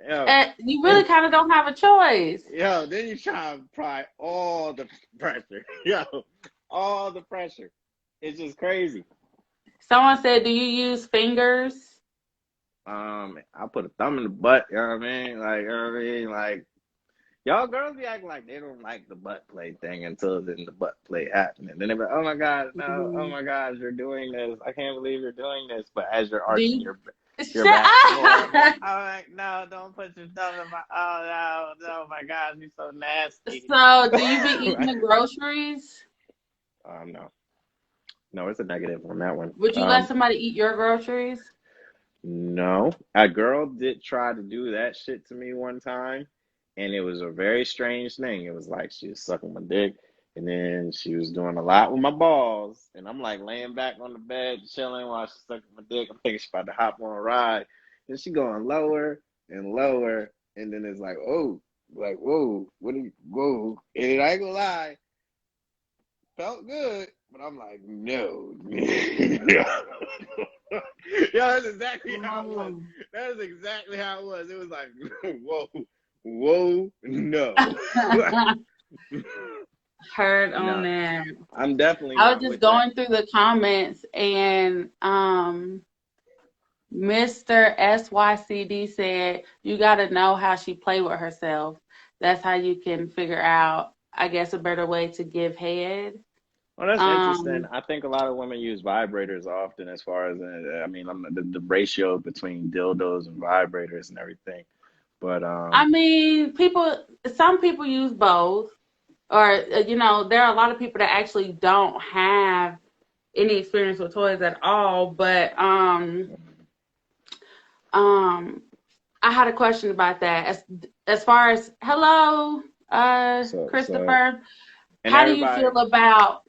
yo, you really kind of don't have a choice. yo, then you try to apply all the pressure. Yo, all the pressure. It's just crazy. Someone said, "Do you use fingers?" I put a thumb in the butt, you know what I mean? Like, you know what I mean? Like, y'all girls be acting like they don't like the butt play thing until then the butt play happening. Then they be like, oh my God, no, oh Mhm. my God, you're doing this. I can't believe you're doing this. But as you're Do arching you your shut back more and more, up? I'm like, no, don't put your thumb in my, oh no, no, my God, you're so nasty. So, do you be eating the groceries? No, no, it's a negative on that one. Would you let somebody eat your groceries? No, a girl did try to do that shit to me one time, and it was a very strange thing. It was like she was sucking my dick, and then she was doing a lot with my balls, and I'm like laying back on the bed chilling while she's sucking my dick. I'm thinking she's about to hop on a ride, and she going lower and lower, and then it's like, oh, like whoa, what are you, whoa, and I ain't gonna lie, felt good, but I'm like, no, no. Yeah, that's exactly how it was. Oh, That is exactly how it was. It was like, whoa, whoa, no. heard on No, that. I'm definitely I was not just with that. going through the comments and Mr. SYCD said, you got to know how she play with herself. That's how you can figure out, I guess, a better way to give head. Well, that's interesting. Um, I think a lot of women use vibrators often, as far as I mean, the ratio between dildos and vibrators and everything. But I mean, some people use both, or there are a lot of people that actually don't have any experience with toys at all. But um, I had a question about that. As far as hello, so Christopher, and how do you everybody. feel about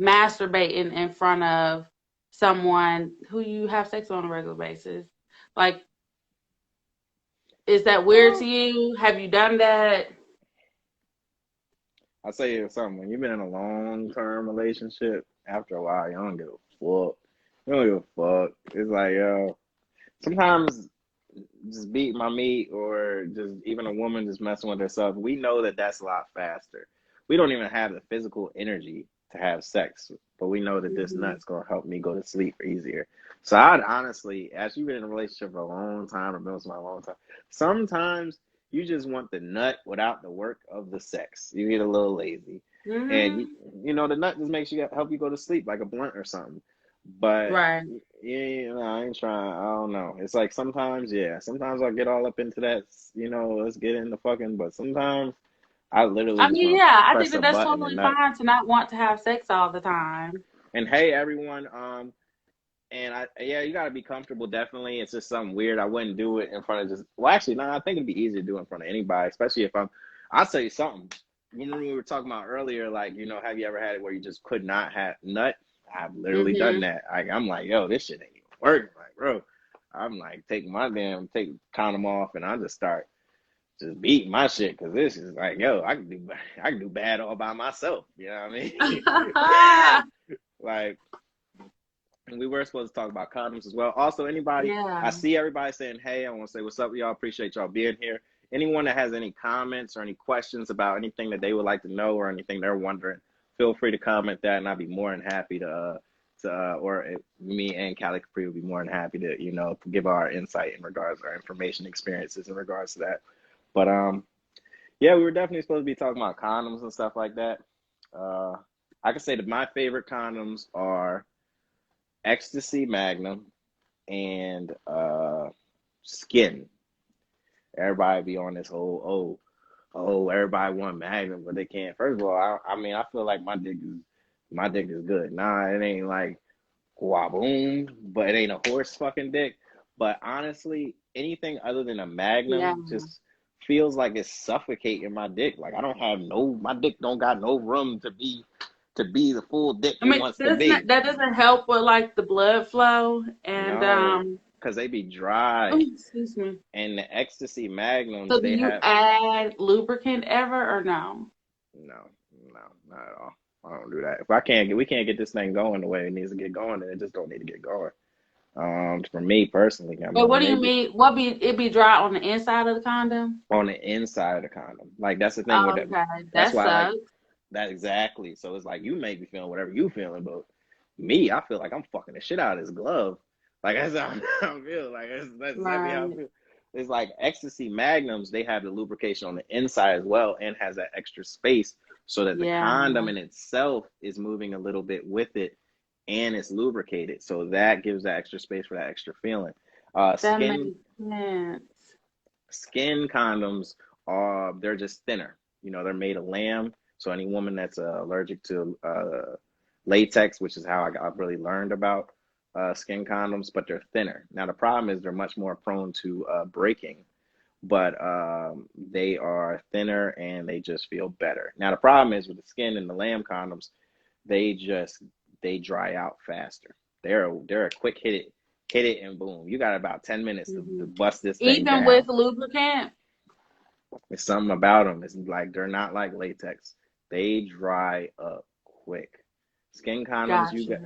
masturbating in front of someone who you have sex on a regular basis? Like, is that weird to you? Have you done that? I'll tell you something. When you've been in a long-term relationship, after a while, you don't give a fuck. You don't give a fuck. It's like, yo, sometimes just beating my meat or just even a woman just messing with herself, we know that that's a lot faster. We don't even have the physical energy to have sex, but we know that this nut's gonna help me go to sleep easier. So I'd honestly, as you've been in a relationship for a long time or been with somebody a long time, sometimes you just want the nut without the work of the sex. You get a little lazy, and Mm-hmm. you know the nut just makes you help you go to sleep like a blunt or something. But Right. yeah, I ain't trying. I don't know. It's like sometimes, yeah, sometimes I get all up into that, let's get into fucking. But sometimes I literally I just mean, want to yeah, I think press that a that's button totally and nut. fine to not want to have sex all the time. And hey, everyone, and yeah, you gotta be comfortable. Definitely, it's just something weird. I wouldn't do it in front of just. Well, actually, no, I think it'd be easy to do in front of anybody, especially if I'm. I'll tell you something. Remember we were talking about earlier, like have you ever had it where you just could not have nut? I've literally done Mm-hmm. that. I'm like, yo, this shit ain't even working, like, bro. I'm like taking my take condom off, and I just start just beating my shit because this is like, yo, I can do bad all by myself. You know what I mean? Like. And we were supposed to talk about condoms as well. Also, anybody, I Yeah. see everybody saying, hey, I want to say what's up with y'all. Appreciate y'all being here. Anyone that has any comments or any questions about anything that they would like to know or anything they're wondering, feel free to comment that, and I'd be more than happy me and Kali Capri would be more than happy to, give our insight in regards to our information experiences in regards to that. But yeah, we were definitely supposed to be talking about condoms and stuff like that. Uh, I can say that my favorite condoms are Ecstasy Magnum and Skin. Everybody be on this whole everybody want Magnum, but they can't. First of all, I mean I feel like my dick is good. Nah, it ain't like waboom, but it ain't a horse fucking dick. But honestly, anything other than a Yeah. Magnum just feels like it's suffocating my dick. Like my dick don't got no room to be the full dick I it mean, wants to be. that doesn't help with like the blood flow and No, because they be oh, dry. excuse me. And the Ecstasy Magnums, So do they you have add lubricant ever or no? no, no, not at all. I don't do that. If we can't get this thing going the way it needs to get going, then it just don't need to get going. For me personally, I But what mean, do you maybe mean? What be it be dry on the inside of the condom? on the inside of the condom. Like that's the thing with that. Okay, That's that why I like sucks. that exactly. So it's like you may be feeling whatever you feeling, but me, I feel like I'm fucking the shit out of this glove. Like that's how I feel. Like that's exactly how I Right. feel. It's like Ecstasy Magnums. They have the lubrication on the inside as well, and has that extra space so that the Yeah, condom in itself is moving a little bit with it, and it's lubricated. So that gives that extra space for that extra feeling. Uh, that skin makes sense. skin condoms are they're just thinner. They're made of lamb. So any woman that's allergic to latex, which is how I really learned about skin condoms, but they're thinner. Now the problem is they're much more prone to breaking, but they are thinner and they just feel better. Now the problem is with the skin and the lamb condoms, they just they dry out faster. They're a quick hit it and boom. You got about 10 minutes to Hmm. bust this thing Even down. with lubricant. It's something about them. It's like they're not like latex. They dry up quick. Skin condoms, you Gotcha.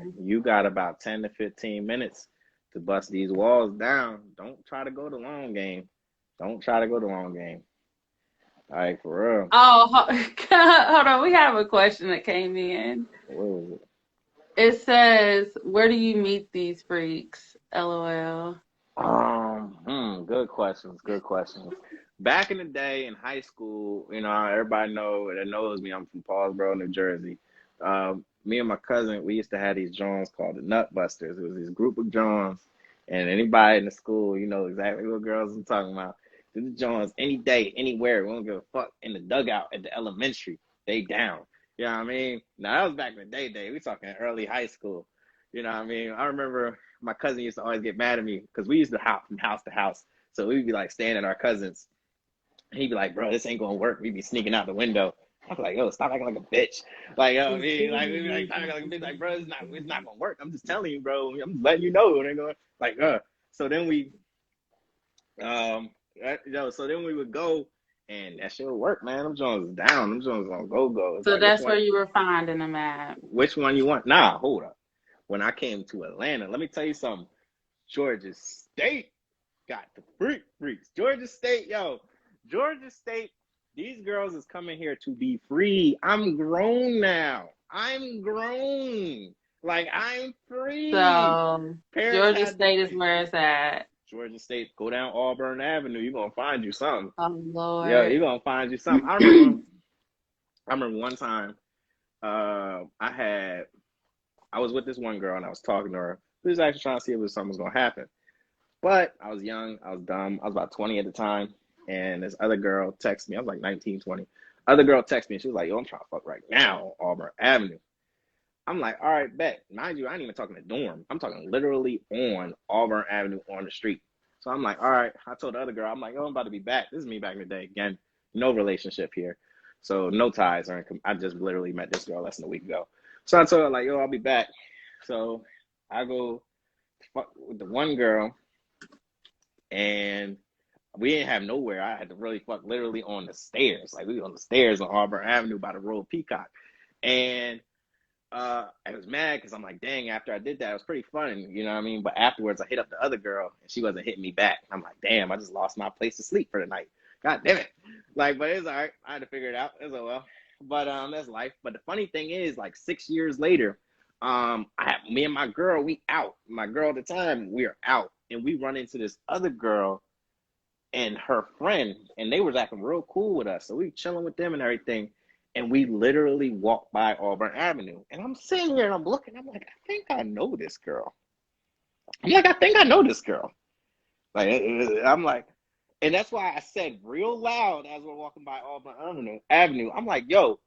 got about 10 to 15 minutes to bust these walls down. Don't try to go the long game. Don't try to go the long game. All right, for real. Oh, hold on. We have a question that came in. What was it? It says, "Where do you meet these freaks?" LOL. Good questions. Good questions. Back in the day in high school, everybody that knows me. I'm from Paulsboro, New Jersey. Me and my cousin, we used to have these Johns called the Nut Busters. It was this group of Johns, and anybody in the school, you know exactly what girls I'm talking about. The Johns, any day, anywhere. We don't give a fuck. In the dugout at the elementary, they down. You know what I mean? Now that was back in the day. We talking early high school. You know what I mean? I remember my cousin used to always get mad at me because we used to hop from house to house. So we'd be like staying at our cousins. And he'd be like, bro, this ain't gonna work. We'd be sneaking out the window. I'd be like, yo, stop acting like a bitch. Like, you know what I mean? Like, we'd be like, stop acting like a bitch. Like, bro, it's not gonna work. I'm just telling you, bro. I'm just letting you know. And they're going, like, So then so then we would go and that shit would work, man. Them Jones is down. Them Jones on go. It's So like, which that's where one? you were finding them at. Which one you want? Nah, hold up. When I came to Atlanta, let me tell you something. Georgia State got the freaks. Georgia State, yo, Georgia State. These girls is coming here to be free. I'm grown now. I'm grown. Like, I'm free. So Parents Georgia had to State is pay. where it's at. Georgia State, go down Auburn Avenue. You're gonna find you something. Oh Yeah, you're Lord. gonna find you something. I remember one time, I was with this one girl and I was talking to her. We was actually trying to see if something was gonna happen. But I was young, I was dumb, I was about 20 at the time, and this other girl texted me. I was like 19, 20. Other girl texted me and she was like, yo, I'm trying to fuck right now on Auburn Avenue. I'm like, all right, bet. Mind you, I ain't even talking to dorm. I'm talking literally on Auburn Avenue on the street. So I'm like, all right. I told the other girl, I'm like, oh, I'm about to be back. This is me back in the day. Again, no relationship here. So no ties. I just literally met this girl less than a week ago. So I told her, like, yo, I'll be back. So I go fuck with the one girl, and we didn't have nowhere. I had to really fuck literally on the stairs. Like, we were on the stairs on Auburn Avenue by the Royal Peacock. And I was mad because I'm like, dang, after I did that, it was pretty fun, you know what I mean? But afterwards, I hit up the other girl and she wasn't hitting me back. I'm like, damn, I just lost my place to sleep for the night. God damn it. Like, but it's all right. I had to figure it out. It's well. But that's life. But the funny thing is, like 6 years later, me and my girl, we out. My girl at the time, we are out. And we run into this other girl and her friend, and they was acting real cool with us. So we chilling with them and everything. And we literally walked by Auburn Avenue. And I'm sitting here and I'm looking. I'm like, I think I know this girl. I'm like, I think I know this girl. Like, I'm like, and that's why I said real loud as we're walking by Auburn Avenue. I'm like, yo,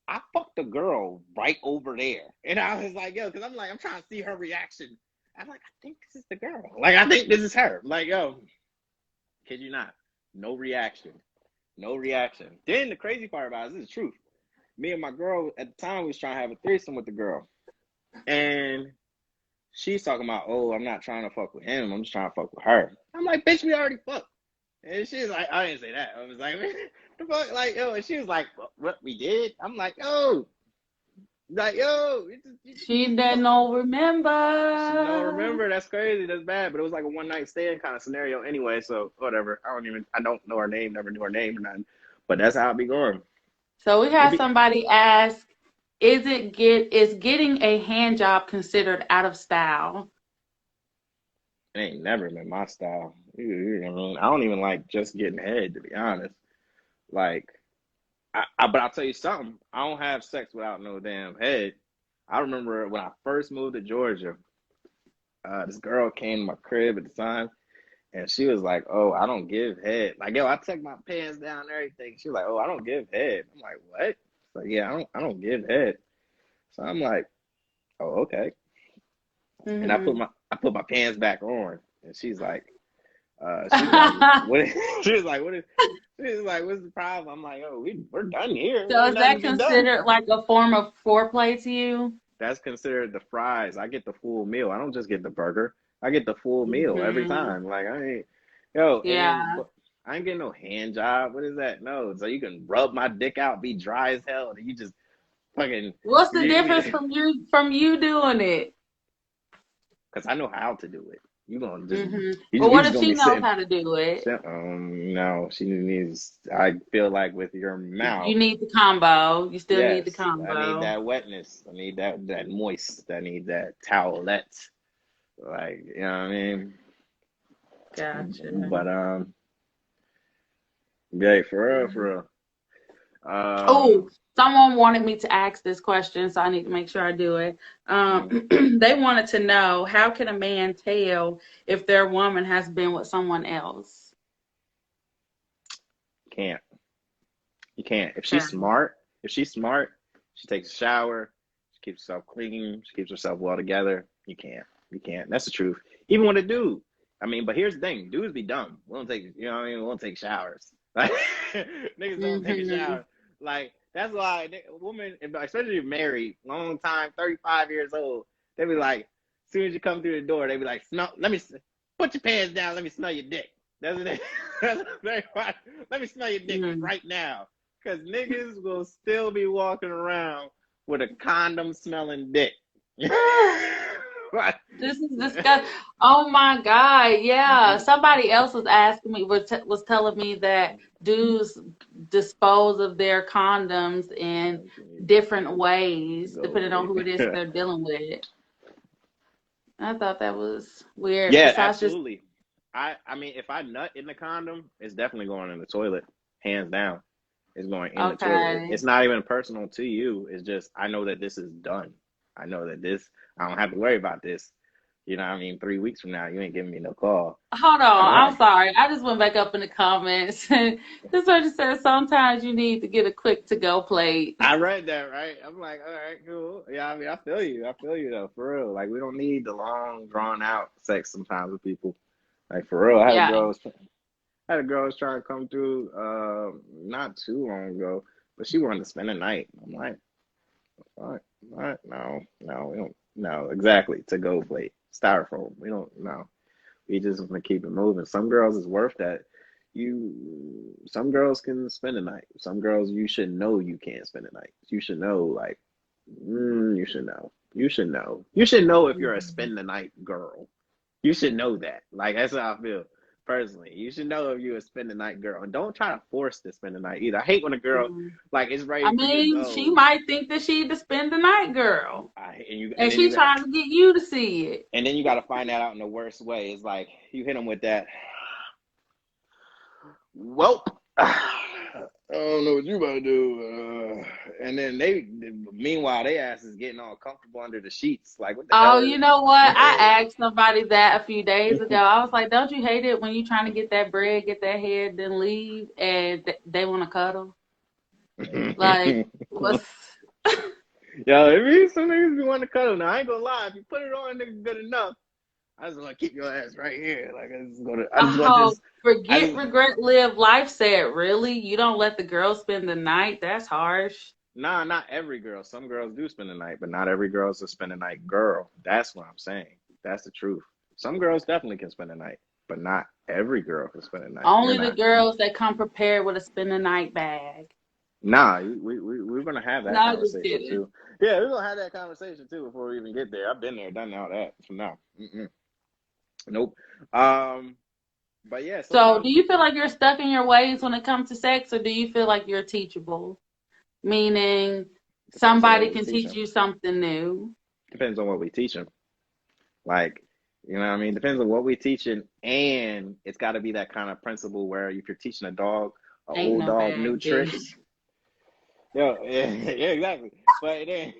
I fucked a girl right over there. And I was like, yo, because I'm like, I'm trying to see her reaction. I'm like, I think this is the girl. Like, I think this is her. Like, yo, kid you not. No reaction. No reaction. Then the crazy part about it, this is the truth. Me and my girl at the time was trying to have a threesome with the girl. And she's talking about, oh, I'm not trying to fuck with him. I'm just trying to fuck with her. I'm like, bitch, we already fucked. And she's like, I didn't say that. I was like, the fuck? Like, yo, and she was like, what we did? I'm like, yo. Like, yo. She don't She don't remember. remember. That's crazy. That's bad. But it was like a one night stand kind of scenario anyway. So whatever. I don't know her name. Never knew her name or nothing. But that's how it be going. So we It had be, somebody ask, is getting a hand job considered out of style? It ain't never been my style. I mean, I don't even like just getting head, to be honest. Like, but I'll tell you something. I don't have sex without no damn head. I remember when I first moved to Georgia, this girl came to my crib at the time, and she was like, "Oh, I don't give head." Like, yo, I took my pants down and everything. She was like, "Oh, I don't give head." I'm like, "What?" Like, yeah, I don't give head. So I'm like, "Oh, okay." And Hmm I put my pants back on, and she's like, what? She was like, what is? She was like, what's the problem? I'm like, oh, we're done here. So Ain't is nothing to that be done. considered like a form of foreplay to you? That's considered the fries. I get the full meal. I don't just get the burger. I get the full meal every Hmm time. Like I ain't, yo, Yeah. but I ain't getting no hand job. What is that? No, so you can rub my dick out, be dry as hell, and you just fucking, What's the difference because from you doing it? I know how to do it. But We what just if gonna she be knows sitting. how to do it? No, she needs. I feel like with your mouth. You need the combo. You still need the Yes, I need combo. that wetness. I need that moist. I need that towelette. Like, you know what I mean? Gotcha. But yeah, for real, for real. Oh, someone wanted me to ask this question, so I need to make sure I do it. Mm, They wanted to know, how can a man tell if their woman has been with someone else? can't. You can't. Okay. If she's smart, she takes a shower, she keeps herself clean, she keeps herself well together. You can't. You can't. That's the truth. Even with a dude. I mean, but here's the thing: dudes be dumb. We don't take, you know what I mean? We don't take showers. Like, niggas don't take a hmm shower. Like, that's why women, especially if you're married, long time, 35 years old, they be like, as soon as you come through the door, they be like, smell, put your pants down, let me smell your dick. That's what they, that's what they want. Let me smell your dick right now. Because niggas will still be walking around with a condom smelling dick. This is disgusting. Oh my God. Yeah. Somebody else was asking me, was telling me that dudes dispose of their condoms in different ways, depending on who it is that they're dealing with. I thought that was weird. Yeah, Besides just, absolutely. I mean, if I nut in the condom, it's definitely going in the toilet, hands down. It's going in the toilet. okay. It's not even personal to you. It's just I know that this is done. I know that this I don't have to worry about this. You know what I mean? 3 weeks from now, you ain't giving me no call. Hold on. All I'm right. sorry. I just went back up in the comments. This person said sometimes you need to get a quick to go plate. I read that, right? I'm like, all right, cool. Yeah, I mean, I feel you. I feel you though, for real. Like we don't need the long, drawn out sex sometimes with people. Like for real. Yeah. I had a girl was trying to come through not too long ago, but she wanted to spend the night. I'm like, what? No, we don't no, exactly. To go plate. Styrofoam. We don't no. We just want to keep it moving. Some girls is worth that. Some girls can spend the night. Some girls you should know you can't spend the night. You should know, like, you should know. You should know. You should know if you're a Mhm. spend the night girl. You should know that. Like that's how I feel personally. You should know if you're a spend the night girl, and don't try to force to spend the night either. I hate when a girl Mhm. like is ready I for you to mean, she go. might think that she's the spend the night girl, And and then she you got trying to get you to see it. and then you got to find that out in the worst way. It's like you hit them with that. Well, I don't know what you about to do. And then meanwhile, they ass is getting all comfortable under the sheets. Like, what the Oh, hell you know what? I is asked somebody that a few days ago. I was like, "Don't you hate it when you trying to get that bread, get that head, then leave, and they want to cuddle? Like, it? what's?" Yo, it be some niggas be wanting to cuddle. Now, I ain't gonna lie. If you put it on, nigga, good enough. I just want to keep your ass right here. Like, I just want Oh, this. I forget, just, regret, live. Life said, really? You don't let the girl spend the night? That's harsh. nah, not every girl. Some girls do spend the night, but not every girl's a spend the night girl. That's what I'm saying. That's the truth. Some girls definitely can spend the night, but not every girl can spend the night. You're Only the not. girls that come prepared with a spend the night bag. Nah, we're gonna have that No, just conversation kidding. too. Yeah, we're gonna have that conversation too before we even get there. I've been there, done all that. So no, nope. Um, but yeah, So, do sometimes you feel like you're stuck in your ways when it comes to sex, or do you feel like you're teachable? Meaning depends on what somebody we can teach teach them. you something new. Depends on what we teach them. Like, you know what I mean? Depends on what we teaching, and it's got to be that kind of principle where if you're teaching a dog, an Ain't old no dog, new bad tricks. bitch. Yeah, yeah, exactly. But then,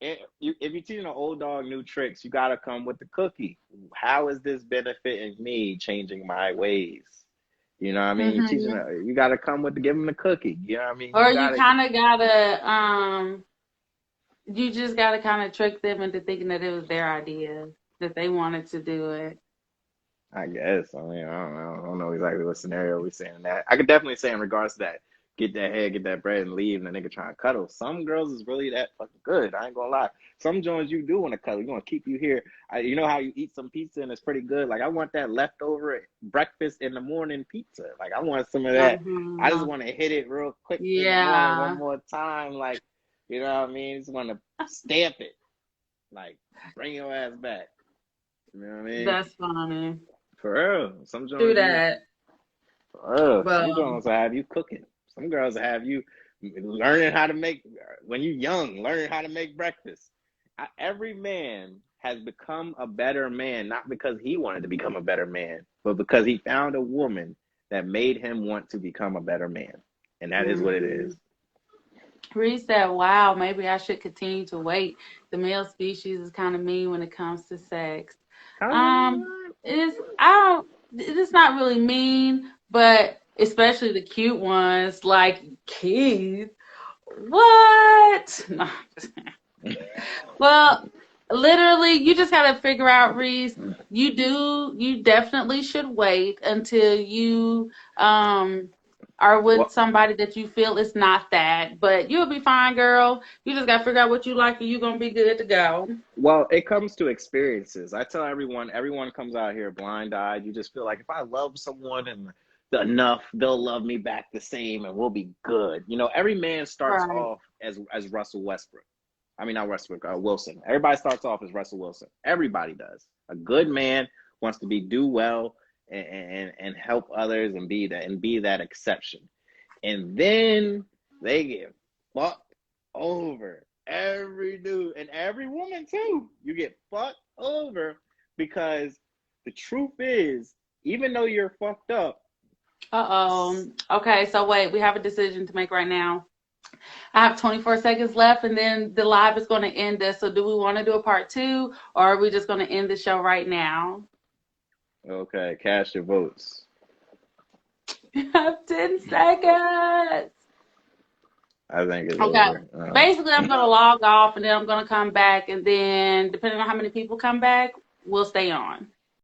if you're teaching an old dog new tricks, you got to come with the cookie. How is this benefiting me, changing my ways? You know what I mean? Hmm. You got to come with give them the cookie. You know what I mean? Or you kind of gotta, you just gotta kind of trick them into thinking that it was their idea, that they wanted to do it. I guess. I mean, I don't know exactly what scenario we're saying in that. I could definitely say in regards to that, get that head, get that bread, and leave, and the nigga trying to cuddle. Some girls is really that fucking good. I ain't gonna lie. Some joints you do want to cuddle. You want to keep you here. You know how you eat some pizza and it's pretty good. Like I want that leftover breakfast in the morning pizza. Like I want some of that. I just Uh-huh. want to hit it real quick in the morning one Yeah, more time. Like you know what I mean? Just want to stamp it. Like bring your ass back. You know what I mean? that's funny. For real. Some Do joints you that. some Well, girls will have you cooking. Some girls will have you learning how to make when you young, learning how to make breakfast. Every man has become a better man, not because he wanted to become a better man, but because he found a woman that made him want to become a better man. And that is what it hmm. is. Reese said, wow, maybe I should continue to wait. The male species is kind of mean when it comes to sex. Um, I don't, it's not really mean, but especially the cute ones like Keith. What? No. Well, literally, you just gotta figure out, Reese. You definitely should wait until you are with Well, somebody that you feel is not that. But you'll be fine, girl. You just gotta figure out what you like and you're gonna be good to go. well, it comes to experiences. I tell everyone comes out here blind-eyed. You just feel like if I love someone and enough, they'll love me back the same and we'll be good. You know, every man starts Right. off as Russell Westbrook. I mean, not Westbrook, Wilson. Everybody starts off as Russell Wilson. Everybody does. A good man wants to do well and help others and be that exception. And then they get fucked over. Every dude and every woman too. You get fucked over because the truth is, even though you're fucked up. Okay, so wait, we have a decision to make right now. I have 24 seconds left, and then the live is going to end us. So do we want to do a part 2, or are we just going to end the show right now? Okay, cast your votes. You have 10 seconds. I think it's Okay. over. Basically, I'm going to log off, and then I'm going to come back, and then depending on how many people come back, we'll stay on.